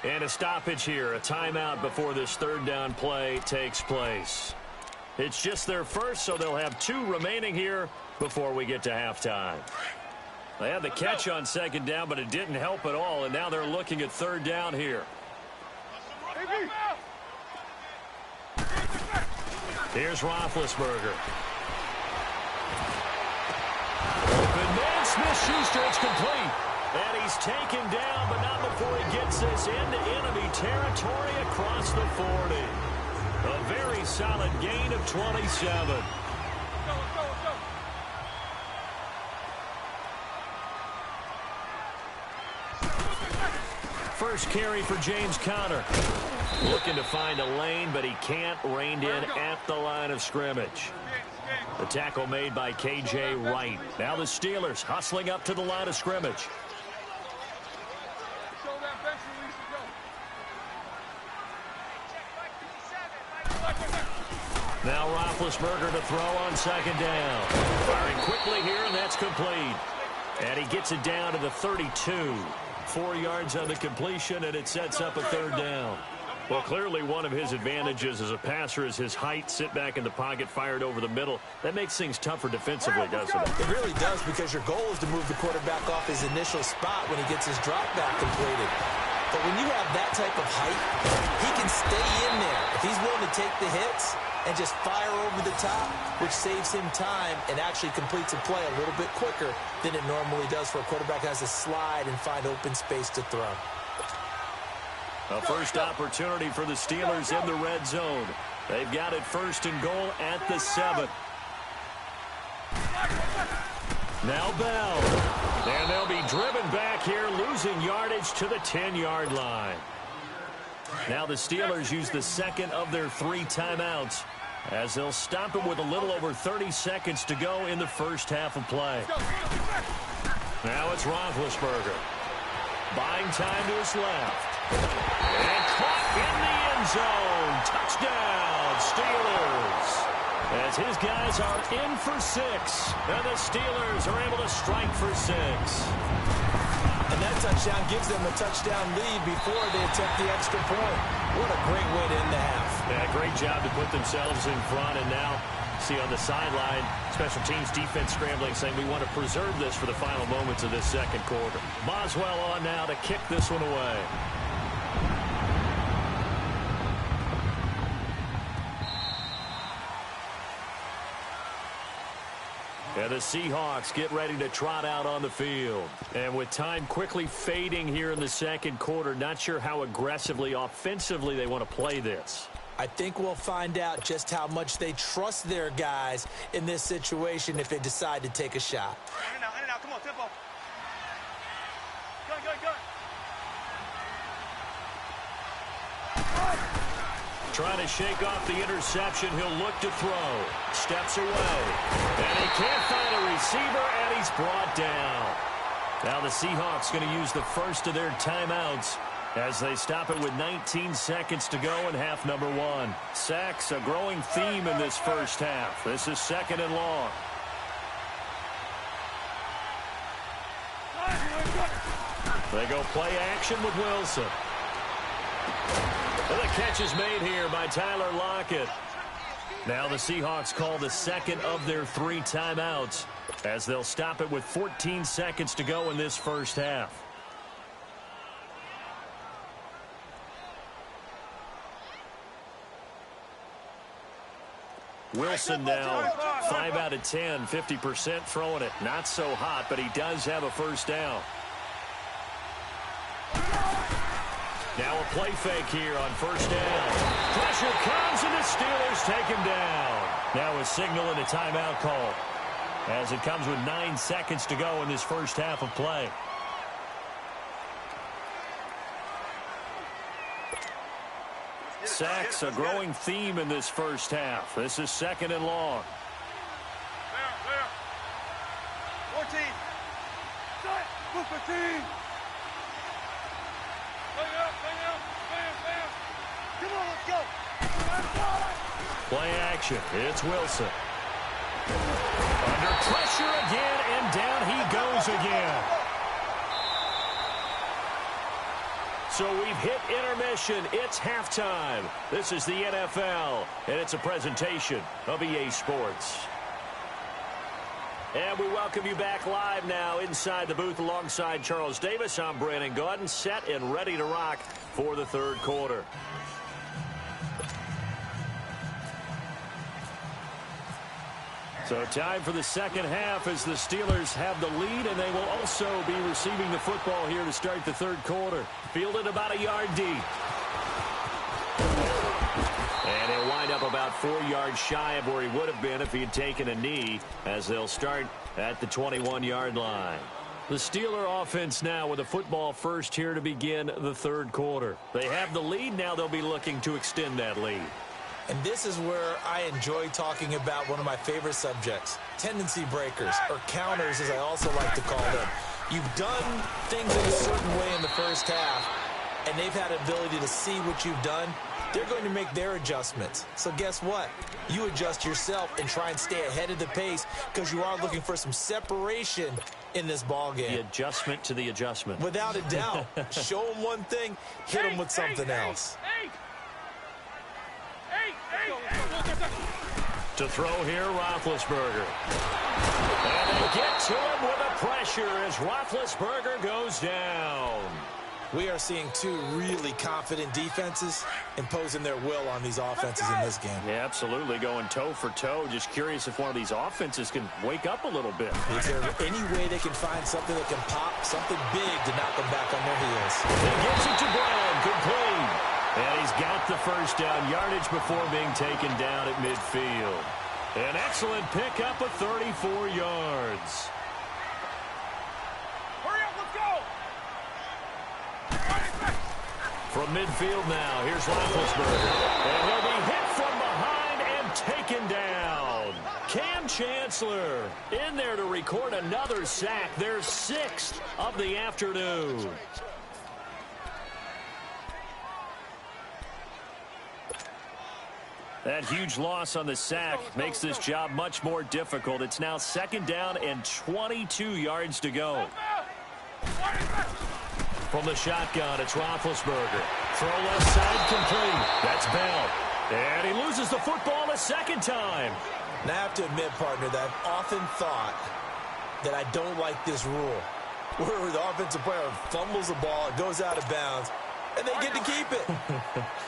And a stoppage here, a timeout before this third down play takes place. It's just their first, so they'll have 2 remaining here before we get to halftime. They had the catch on second down, but it didn't help at all, and now they're looking at third down here. Here's Roethlisberger. Open man, Smith-Schuster, it's complete. And he's taken down, but not before he gets this into enemy territory across the 40. A very solid gain of 27. First carry for James Conner. Looking to find a lane, but he can't. Reined in at the line of scrimmage. The tackle made by K.J. Wright. Now the Steelers hustling up to the line of scrimmage. Now Roethlisberger to throw on second down. Firing quickly here, and that's complete. And he gets it down to the 32. 4 yards on the completion, and it sets up a third down. Well, clearly one of his advantages as a passer is his height. Sit back in the pocket, fired over the middle. That makes things tougher defensively, doesn't it? It really does, because your goal is to move the quarterback off his initial spot when he gets his drop back completed. But when you have that type of height, he can stay in there. If he's willing to take the hits and just fire over the top, which saves him time and actually completes a play a little bit quicker than it normally does for a quarterback who has to slide and find open space to throw. A first opportunity for the Steelers in the red zone. They've got it first and goal at the 7. Now Bell. And they'll be driven back here, losing yardage to the 10-yard line. Now the Steelers use the second of their 3 timeouts as they'll stop it with a little over 30 seconds to go in the first half of play. Now it's Roethlisberger. Buying time to his left. And caught in the end zone. Touchdown, Steelers. As his guys are in for 6. And the Steelers are able to strike for 6. And that touchdown gives them a touchdown lead before they attempt the extra point. What a great way to end the half. Yeah, great job to put themselves in front. And now, see on the sideline, special teams defense scrambling, saying we want to preserve this for the final moments of this second quarter. Boswell on now to kick this one away. And the Seahawks get ready to trot out on the field. And with time quickly fading here in the second quarter, not sure how aggressively, offensively they want to play this. I think we'll find out just how much they trust their guys in this situation if they decide to take a shot. In and out, come on, tempo. Go. Trying to shake off the interception. He'll look to throw. Steps away. And he can't find a receiver, and he's brought down. Now the Seahawks going to use the first of their timeouts as they stop it with 19 seconds to go in half number 1. Sacks, a growing theme in this first half. This is second and long. They go play action with Wilson. And the catch is made here by Tyler Lockett. Now the Seahawks call the second of their 3 timeouts as they'll stop it with 14 seconds to go in this first half. Wilson now 5 out of 10, 50% throwing it. Not so hot, but he does have a first down. Now a play fake here on first down. Pressure comes, and the Steelers take him down. Now a signal and a timeout call as it comes with 9 seconds to go in this first half of play. Sacks, a growing theme in this first half. This is 2nd and long. There. 14. Move 15. Come on, let's go. Play action. It's Wilson. Under pressure again, and down he goes again. So we've hit intermission. It's halftime. This is the NFL, and it's a presentation of EA Sports. And we welcome you back live now inside the booth alongside Charles Davis. I'm Brandon Gaudin, set and ready to rock for the third quarter. So time for the second half as the Steelers have the lead, and they will also be receiving the football here to start the third quarter. Fielded about a yard deep. And he'll wind up about 4 yards shy of where he would have been if he had taken a knee, as they'll start at the 21-yard line. The Steeler offense now with the football first here to begin the third quarter. They have the lead. Now they'll be looking to extend that lead. And this is where I enjoy talking about one of my favorite subjects, tendency breakers, or counters as I also like to call them. You've done things in a certain way in the first half, and they've had the ability to see what you've done. They're going to make their adjustments. So guess what? You adjust yourself and try and stay ahead of the pace because you are looking for some separation in this ball game. The adjustment to the adjustment. Without a doubt. Show them one thing, hit them with something else. To throw here, Roethlisberger. And they get to him with the pressure as Roethlisberger goes down. We are seeing two really confident defenses imposing their will on these offenses in this game. Yeah, absolutely, going toe for toe. Just curious if one of these offenses can wake up a little bit. Is there any way they can find something that can pop, something big to knock them back on their heels? He gets it to Brown, complete. And he's got the first down, yardage before being taken down at midfield. An excellent pickup of 34 yards. Hurry up, let's go! From midfield now, here's Roethlisberger. And he'll be hit from behind and taken down. Cam Chancellor in there to record another sack, their 6th of the afternoon. That huge loss on the sack makes this job much more difficult. It's now 2nd down and 22 yards to go. From the shotgun, it's Roethlisberger. Throw left side complete. That's Bell. And he loses the football a 2nd time. Now I have to admit, partner, that I've often thought that I don't like this rule, where the offensive player fumbles the ball, it goes out of bounds, and they get to keep it.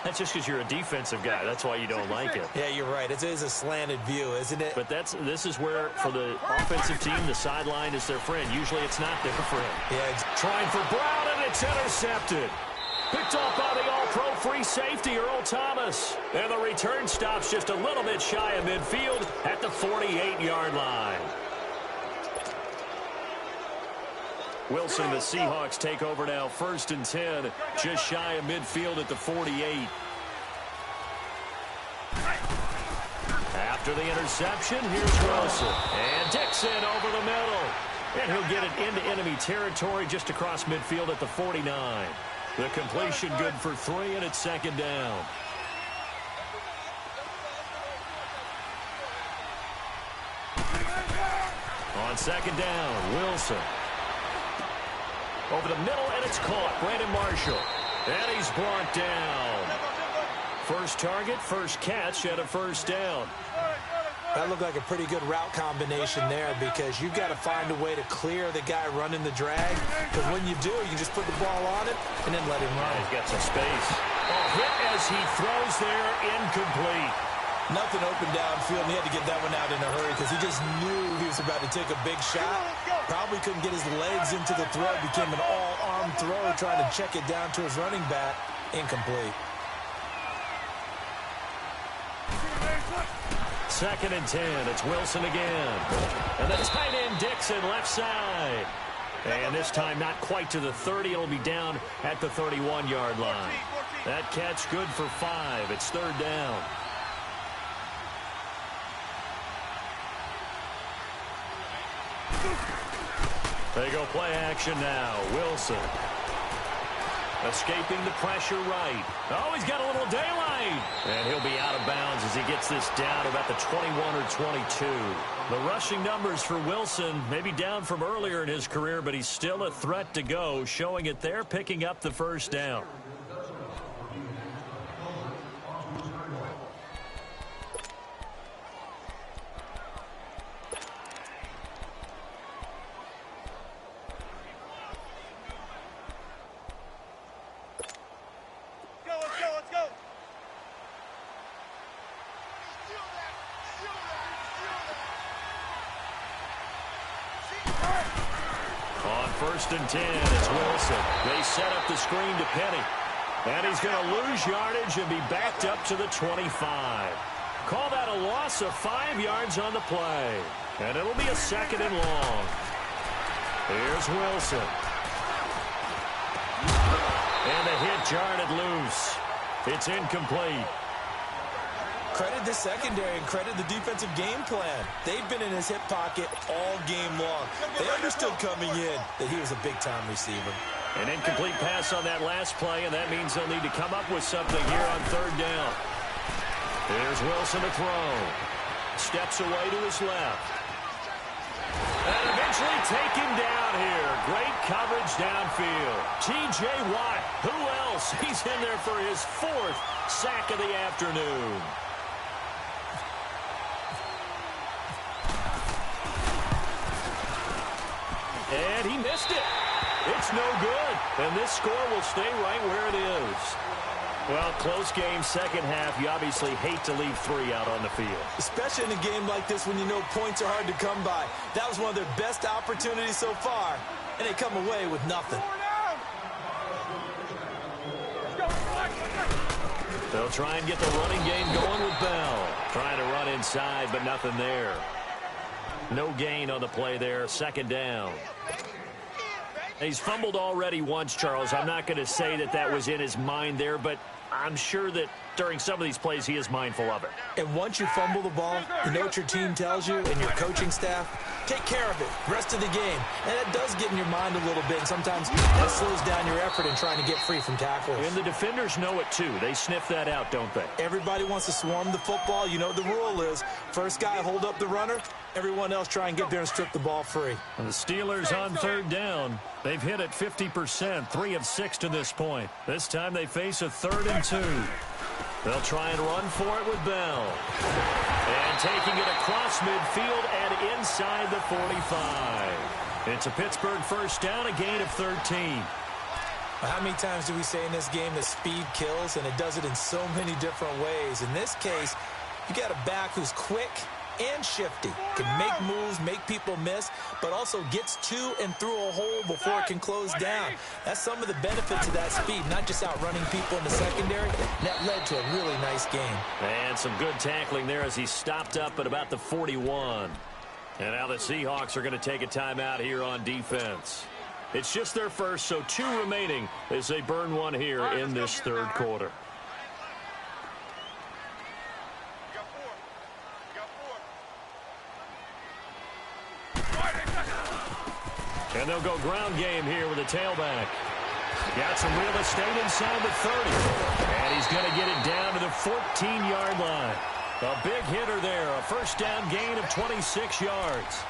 That's just because you're a defensive guy. That's why you don't like it. Yeah, you're right. It is a slanted view, isn't it? But this is where, for the offensive team, the sideline is their friend. Usually it's not their friend. Yeah, trying for Brown, and it's intercepted. Picked off by the all-pro free safety, Earl Thomas. And the return stops just a little bit shy of midfield at the 48-yard line. Wilson, the Seahawks take over now, 1st and 10, just shy of midfield at the 48. After the interception, here's Wilson. And Dixon over the middle. And he'll get it into enemy territory just across midfield at the 49. The completion good for 3, and it's 2nd down. On 2nd down, Wilson. Over the middle, and it's caught. Brandon Marshall. And he's brought down. First target, first catch, and a first down. That looked like a pretty good route combination there because you've got to find a way to clear the guy running the drag. Because when you do, you just put the ball on it and then let him run. He's got some space. Oh, hit as he throws there, incomplete. Nothing open downfield, and he had to get that one out in a hurry because he just knew he was about to take a big shot. Probably couldn't get his legs into the throw. Became an all-arm throw trying to check it down to his running back. Incomplete. 2nd and 10. It's Wilson again. And the tight end Dixon left side. And this time not quite to the 30. It'll be down at the 31-yard line. That catch good for 5. It's 3rd down. They go play action now. Wilson. Escaping the pressure right. Oh, he's got a little daylight. And he'll be out of bounds as he gets this down about the 21 or 22. The rushing numbers for Wilson maybe down from earlier in his career, but he's still a threat to go, showing it there, picking up the first down. First and 10, it's Wilson. They set up the screen to Penny. And he's going to lose yardage and be backed up to the 25. Call that a loss of 5 yards on the play. And it'll be a 2nd and long. Here's Wilson. And the hit jarred it loose. It's incomplete. Credit the secondary and credit the defensive game plan. They've been in his hip pocket all game long. They understood coming in that he was a big-time receiver. An incomplete pass on that last play, and that means they'll need to come up with something here on 3rd down. Here's Wilson to throw. Steps away to his left. And eventually take him down here. Great coverage downfield. T.J. Watt, who else? He's in there for his 4th sack of the afternoon. And he missed it. It's no good. And this score will stay right where it is. Well, close game, 2nd half. You obviously hate to leave 3 out on the field. Especially in a game like this when you know points are hard to come by. That was one of their best opportunities so far, and they come away with nothing. They'll try and get the running game going with Bell. Trying to run inside, but nothing there. No gain on the play there. 2nd down. He's fumbled already once, Charles. I'm not going to say that that was in his mind there, but I'm sure that during some of these plays he is mindful of it. And once you fumble the ball, you know what your team tells you and your coaching staff? Take care of it. Rest of the game. And it does get in your mind a little bit. And sometimes that slows down your effort in trying to get free from tackles. And the defenders know it too. They sniff that out, don't they? Everybody wants to swarm the football. You know what the rule is. First guy hold up the runner. Everyone else try and get there and strip the ball free. And the Steelers on 3rd down. They've hit it 50%, 3 of 6 to this point. This time they face a 3rd and 2. They'll try and run for it with Bell. And taking it across midfield and inside the 45. It's a Pittsburgh first down, a gain of 13. How many times do we say in this game that speed kills, and it does it in so many different ways? In this case, you got a back who's quick and shifty, can make moves, make people miss, but also gets to and through a hole before it can close down. That's some of the benefits of that speed, not just outrunning people in the secondary. That led to a really nice game. And some good tackling there as he stopped up at about the 41. And now the Seahawks are going to take a timeout here on defense. It's just their first, so 2 remaining as they burn one here in this 3rd quarter. And they'll go ground game here with a tailback. Got some real estate inside the 30. And he's going to get it down to the 14-yard line. A big hitter there. A first down gain of 26 yards.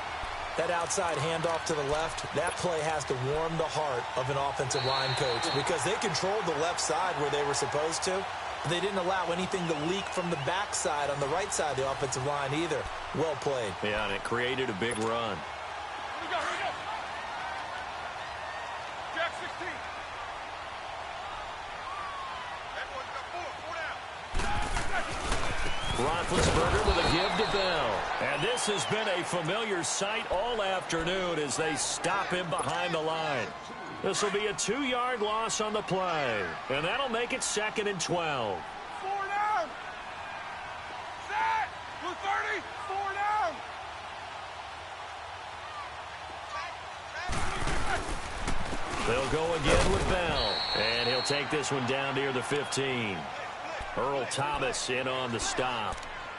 That outside handoff to the left, that play has to warm the heart of an offensive line coach because they controlled the left side where they were supposed to. but they didn't allow anything to leak from the backside on the right side of the offensive line either. Well played. Yeah, and it created a big run. Here we go. Jack 16. That one's got four down. Roethlisberger with a give to Bell. And this has been a familiar sight all afternoon as they stop him behind the line. This will be a 2-yard loss on the play, and that'll make it 2nd and 12. 4 down. Set. Blue 30. 4 down. They'll go again with Bell, and he'll take this one down near the 15. Earl Thomas in on the stop.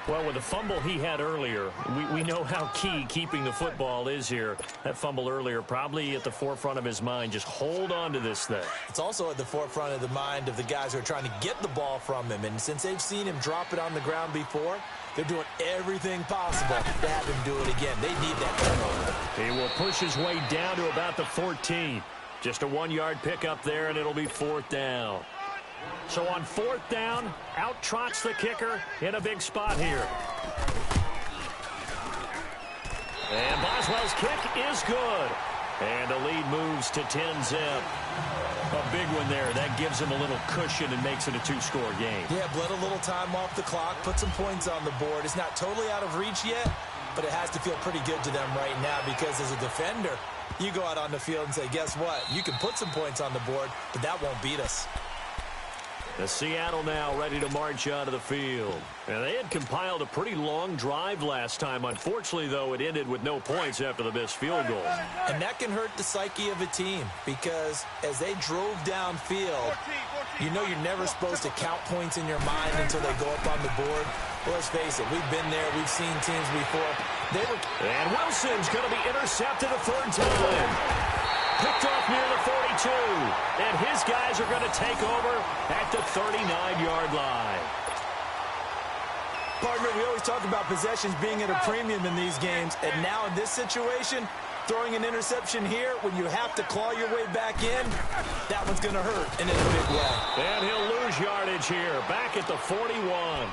Well, with the fumble he had earlier, we know how key keeping the football is here. That fumble earlier probably at the forefront of his mind. Just hold on to this thing. It's also at the forefront of the mind of the guys who are trying to get the ball from him. And since they've seen him drop it on the ground before, they're doing everything possible to have him do it again. They need that turnover. He will push his way down to about the 14. Just a 1-yard pickup there, and it'll be 4th down. So on 4th down, out trots the kicker in a big spot here. And Boswell's kick is good. And the lead moves to 10-zip. A big one there. That gives him a little cushion and makes it a 2-score game. Yeah, bled a little time off the clock, put some points on the board. It's not totally out of reach yet, but it has to feel pretty good to them right now because as a defender, you go out on the field and say, guess what? You can put some points on the board, but that won't beat us. The Seattle now ready to march onto the field. And they had compiled a pretty long drive last time. Unfortunately, though, it ended with no points after the missed field goal. And that can hurt the psyche of a team because as they drove downfield, you know you're never supposed to count points in your mind until they go up on the board. Well, let's face it, we've been there. We've seen teams before. And Wilson's going to be intercepted a 3rd time. Picked off near the 42. And his guys are going to take over at the 39-yard line. Partner, we always talk about possessions being at a premium in these games. And now in this situation, throwing an interception here when you have to claw your way back in, that one's going to hurt and in a big way. And he'll lose yardage here, back at the 41.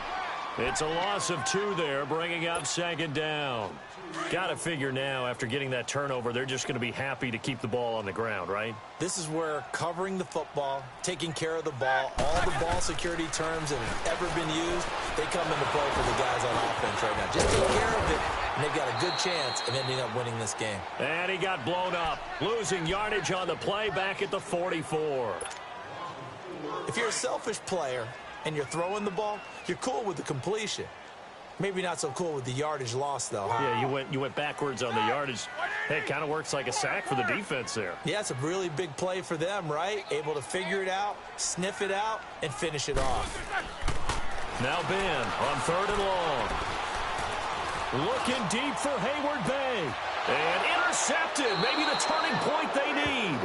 It's a loss of 2 there, bringing up 2nd down. Got to figure now, after getting that turnover, they're just going to be happy to keep the ball on the ground, right? This is where covering the football, taking care of the ball, all the ball security terms that have ever been used, they come into play for the guys on offense right now. Just take care of it, and they've got a good chance of ending up winning this game. And he got blown up, losing yardage on the play back at the 44. If you're a selfish player and you're throwing the ball, you're cool with the completion. Maybe not so cool with the yardage loss, though. Huh? Yeah, you went backwards on the yardage. Hey, it kind of works like a sack for the defense there. Yeah, it's a really big play for them, right? Able to figure it out, sniff it out, and finish it off. Now Ben on 3rd and long. Looking deep for Hayward Bay. And intercepted. Maybe the turning point they need.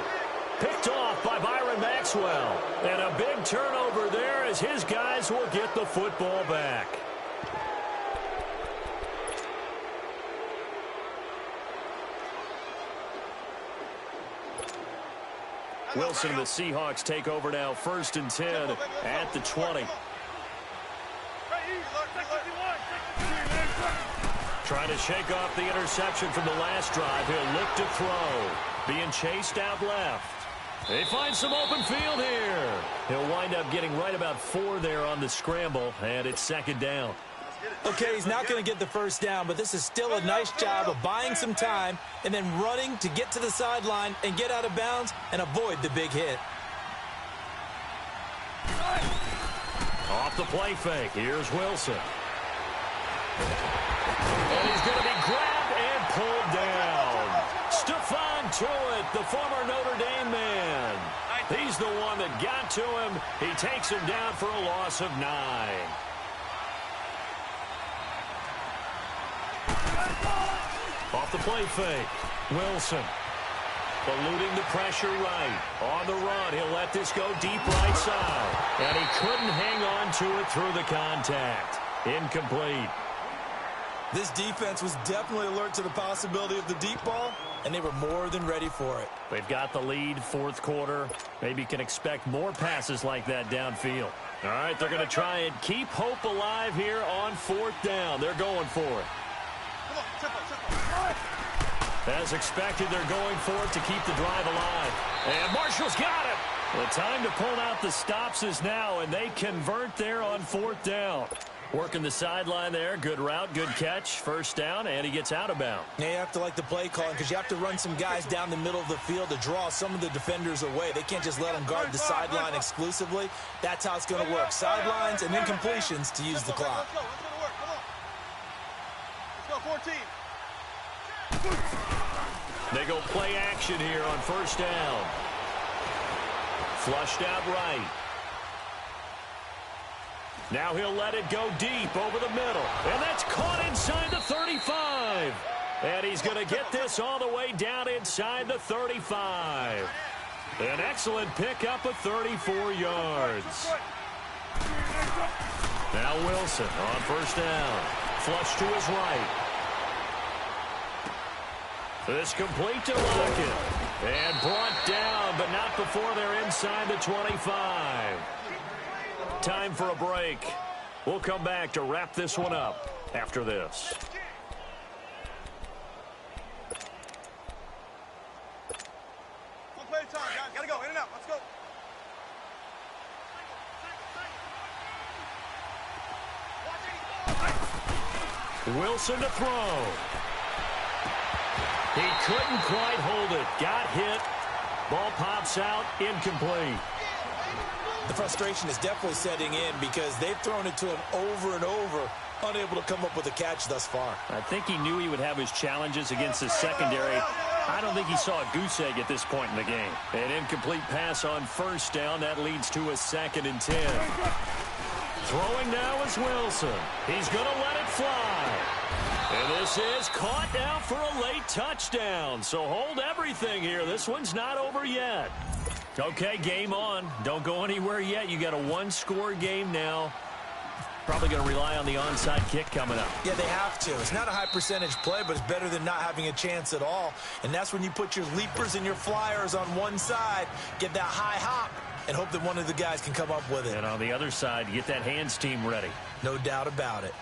Picked off by Byron Maxwell. And a big turnover there as his guys will get the football back. Wilson and the Seahawks take over now, 1st and 10 at the 20. Trying to shake off the interception from the last drive. He'll look to throw. Being chased out left. They find some open field here. He'll wind up getting right about 4 there on the scramble, and it's 2nd down. Okay, he's not going to get the 1st down, but this is still a nice job of buying some time and then running to get to the sideline and get out of bounds and avoid the big hit. Off the play fake. Here's Wilson. And he's going to be grabbed and pulled down. Stephon Tuitt, the former Notre Dame man. He's the one that got to him. He takes him down for a loss of 9. Off the play fake. Wilson. Eluding the pressure right. On the run, he'll let this go deep right side. And he couldn't hang on to it through the contact. Incomplete. This defense was definitely alert to the possibility of the deep ball, and they were more than ready for it. They've got the lead, fourth quarter. Maybe can expect more passes like that downfield. All right, they're going to try and keep hope alive here on fourth down. They're going for it. As expected, they're going for it to keep the drive alive. And Marshall's got it. The time to pull out the stops is now, and they convert there on fourth down. Working the sideline there. Good route, good catch. First down, and he gets out of bounds. Yeah, you have to like the play calling because you have to run some guys down the middle of the field to draw some of the defenders away. They can't just let them guard the sideline exclusively. That's how it's going to work. Sidelines and then completions to use the clock. Let's go to work. Come on. Let's go, 14. They go play action here on first down. Flushed out right. Now he'll let it go deep over the middle. And that's caught inside the 35. And he's going to get this all the way down inside the 35. An excellent pickup of 34 yards. Now Wilson on first down. Flush to his right. This complete to Lockett. And brought down, but not before they're inside the 25. Time for a break. We'll come back to wrap this one up after this. One play at a time, guys. Gotta go. In and out. Let's go. Wilson to throw. He couldn't quite hold it. Got hit. Ball pops out. Incomplete. The frustration is definitely setting in because they've thrown it to him over and over, unable to come up with a catch thus far. I think he knew he would have his challenges against his secondary. I don't think he saw a goose egg at this point in the game. An incomplete pass on first down. That leads to a 2nd and 10. Throwing now is Wilson. He's going to let it fly. And this is caught now for a late touchdown. So hold everything here. This one's not over yet. Okay, game on. Don't go anywhere yet. You got a one-score game now. Probably going to rely on the onside kick coming up. Yeah, they have to. It's not a high percentage play, but it's better than not having a chance at all. And that's when you put your leapers and your flyers on one side, get that high hop, and hope that one of the guys can come up with it. And on the other side, get that hands team ready. No doubt about it.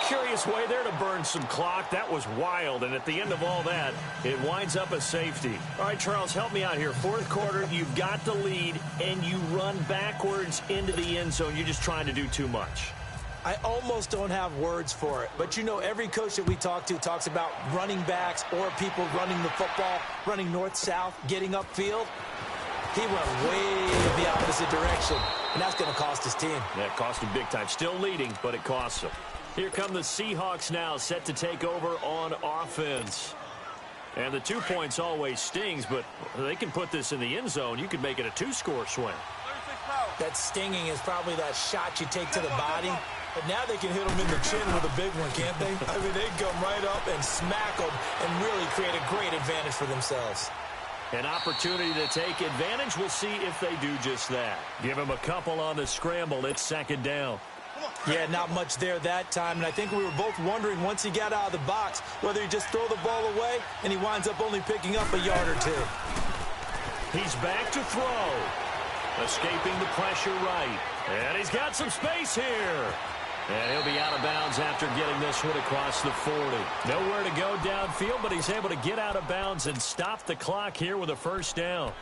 Curious way there to burn some clock. That was wild, and at the end of all that, it winds up a safety. All right, Charles, help me out here. Fourth quarter, you've got the lead, and you run backwards into the end zone. You're just trying to do too much. I almost don't have words for it, but you know every coach that we talk to talks about running backs or people running the football, running north-south, getting upfield. He went way the opposite direction, and that's going to cost his team. That cost him big time. Still leading, but it costs him. Here come the Seahawks now, set to take over on offense. And the 2 points always stings, but they can put this in the end zone. You could make it a 2-score swing. That stinging is probably that shot you take to the body. But now they can hit them in the chin with a big one, can't they? I mean, they come right up and smack them and really create a great advantage for themselves. An opportunity to take advantage. We'll see if they do just that. Give him a couple on the scramble. It's 2nd down. Yeah, not much there that time, and I think we were both wondering once he got out of the box whether he just throw the ball away and he winds up only picking up a yard or two. He's back to throw. Escaping the pressure right. And he's got some space here. And he'll be out of bounds after getting this one across the 40. Nowhere to go downfield, but he's able to get out of bounds and stop the clock here with a first down.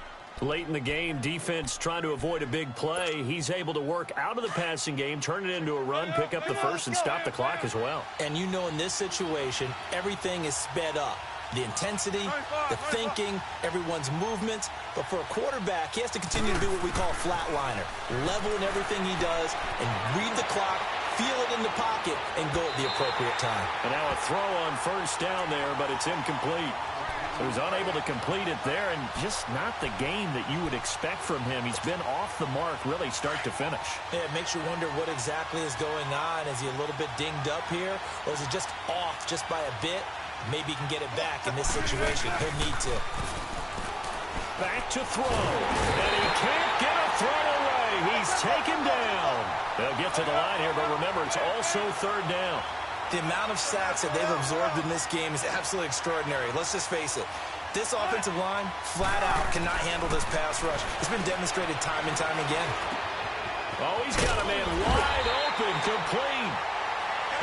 Late in the game, defense trying to avoid a big play. He's able to work out of the passing game, turn it into a run, pick up the first, and stop the clock as well. And you know in this situation, everything is sped up. the intensity, the thinking, everyone's movements. But for a quarterback, he has to continue to be what we call a flatliner. Level in everything he does and read the clock, feel it in the pocket, and go at the appropriate time. And now a throw on first down there, but it's incomplete. So he's unable to complete it there, and just not the game that you would expect from him. He's been off the mark really start to finish. Yeah, it makes you wonder what exactly is going on. Is he a little bit dinged up here, or is it just off just by a bit? Maybe he can get it back in this situation. He'll need to. Back to throw, and he can't get a throw away. He's taken down. They'll get to the line here, but remember, it's also third down. The amount of sacks that they've absorbed in this game is absolutely extraordinary. Let's just face it. This offensive line, flat out, cannot handle this pass rush. It's been demonstrated time and time again. Oh, he's got a man wide open, complete.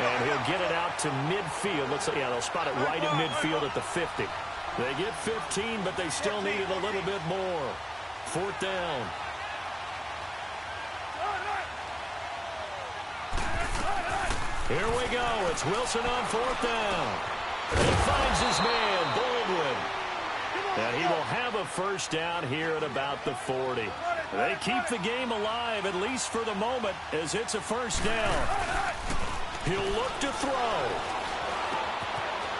And he'll get it out to midfield. Looks like, yeah, they'll spot it right at midfield at the 50. They get 15, but they still needed a little bit more. Fourth down. Here we go. It's Wilson on fourth down. He finds his man, Baldwin. And he will have a first down here at about the 40. They keep the game alive, at least for the moment, as it's a first down. He'll look to throw.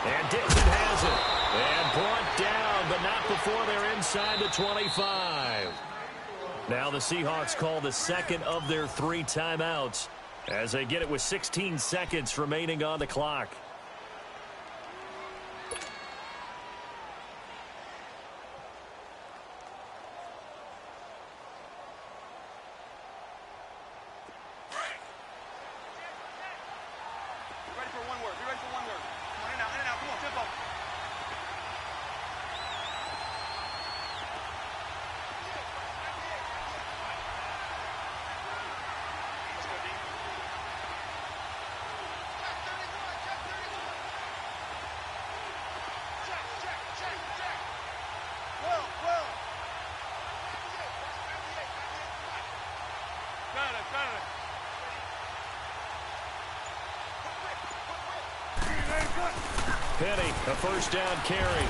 And Dixon has it. And brought down, but not before they're inside the 25. Now the Seahawks call the second of their 3 timeouts, as they get it with 16 seconds remaining on the clock. Penny, a first down carry.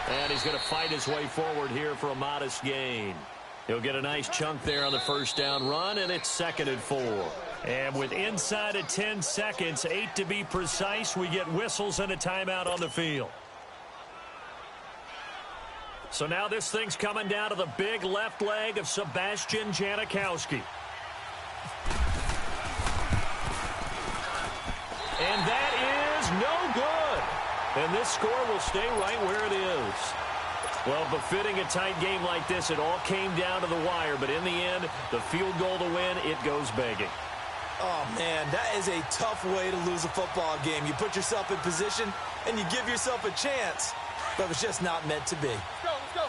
And he's going to fight his way forward here for a modest gain. He'll get a nice chunk there on the first down run, and it's 2nd and 4. And with inside of 10 seconds, 8 to be precise, we get whistles and a timeout on the field. So now this thing's coming down to the big left leg of Sebastian Janikowski. And that is no good. And this score will stay right where it is. Well, befitting a tight game like this, it all came down to the wire. But in the end, the field goal to win, it goes begging. Oh, man, that is a tough way to lose a football game. You put yourself in position, and you give yourself a chance. But it's just not meant to be. Let's go, let's go.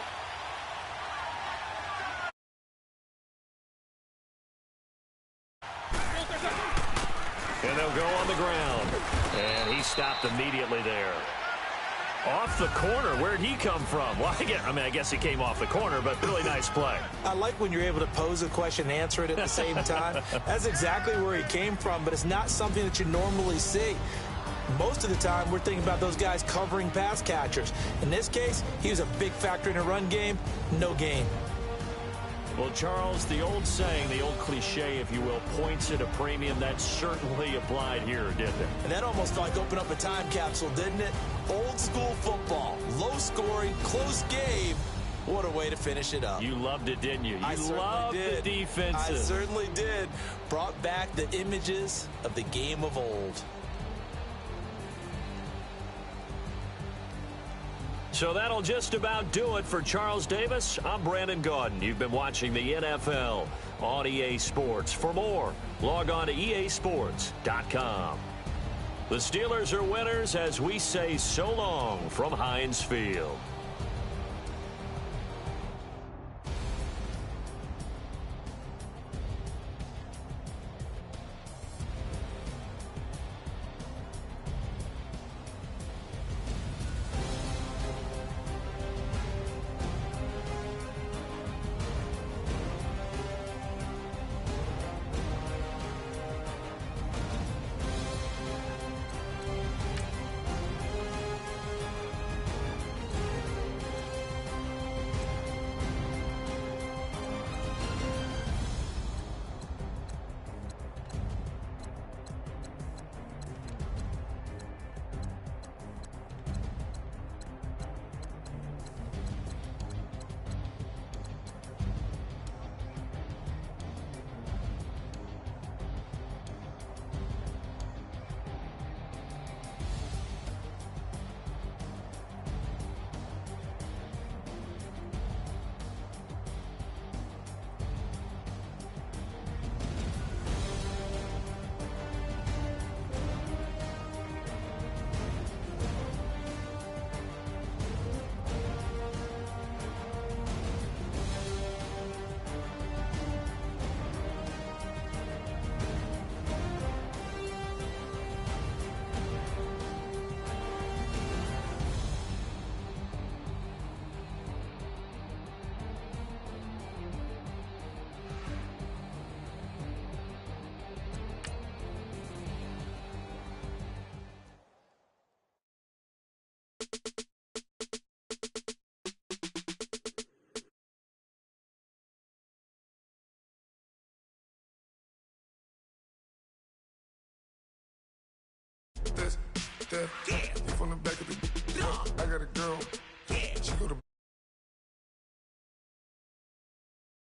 And they'll go on the ground. And he stopped immediately there. Off the corner. Where'd he come from? Well, I guess he came off the corner, but really nice play. I like when you're able to pose a question and answer it at the same time. That's exactly where he came from, but it's not something that you normally see. Most of the time, we're thinking about those guys covering pass catchers. In this case, he was a big factor in a run game. No gain. Well, Charles, the old saying, the old cliche, if you will, points at a premium. That certainly applied here, didn't it? And that almost felt like open up a time capsule, didn't it? Old school football, low scoring, close game. What a way to finish it up. You loved it, didn't you? You loved the defenses. I certainly did. Brought back the images of the game of old. So that'll just about do it for Charles Davis. I'm Brandon Gaudin. You've been watching the NFL on EA Sports. For more, log on to easports.com. The Steelers are winners as we say so long from Heinz Field. That's that. Yeah. From the back of the I got a girl.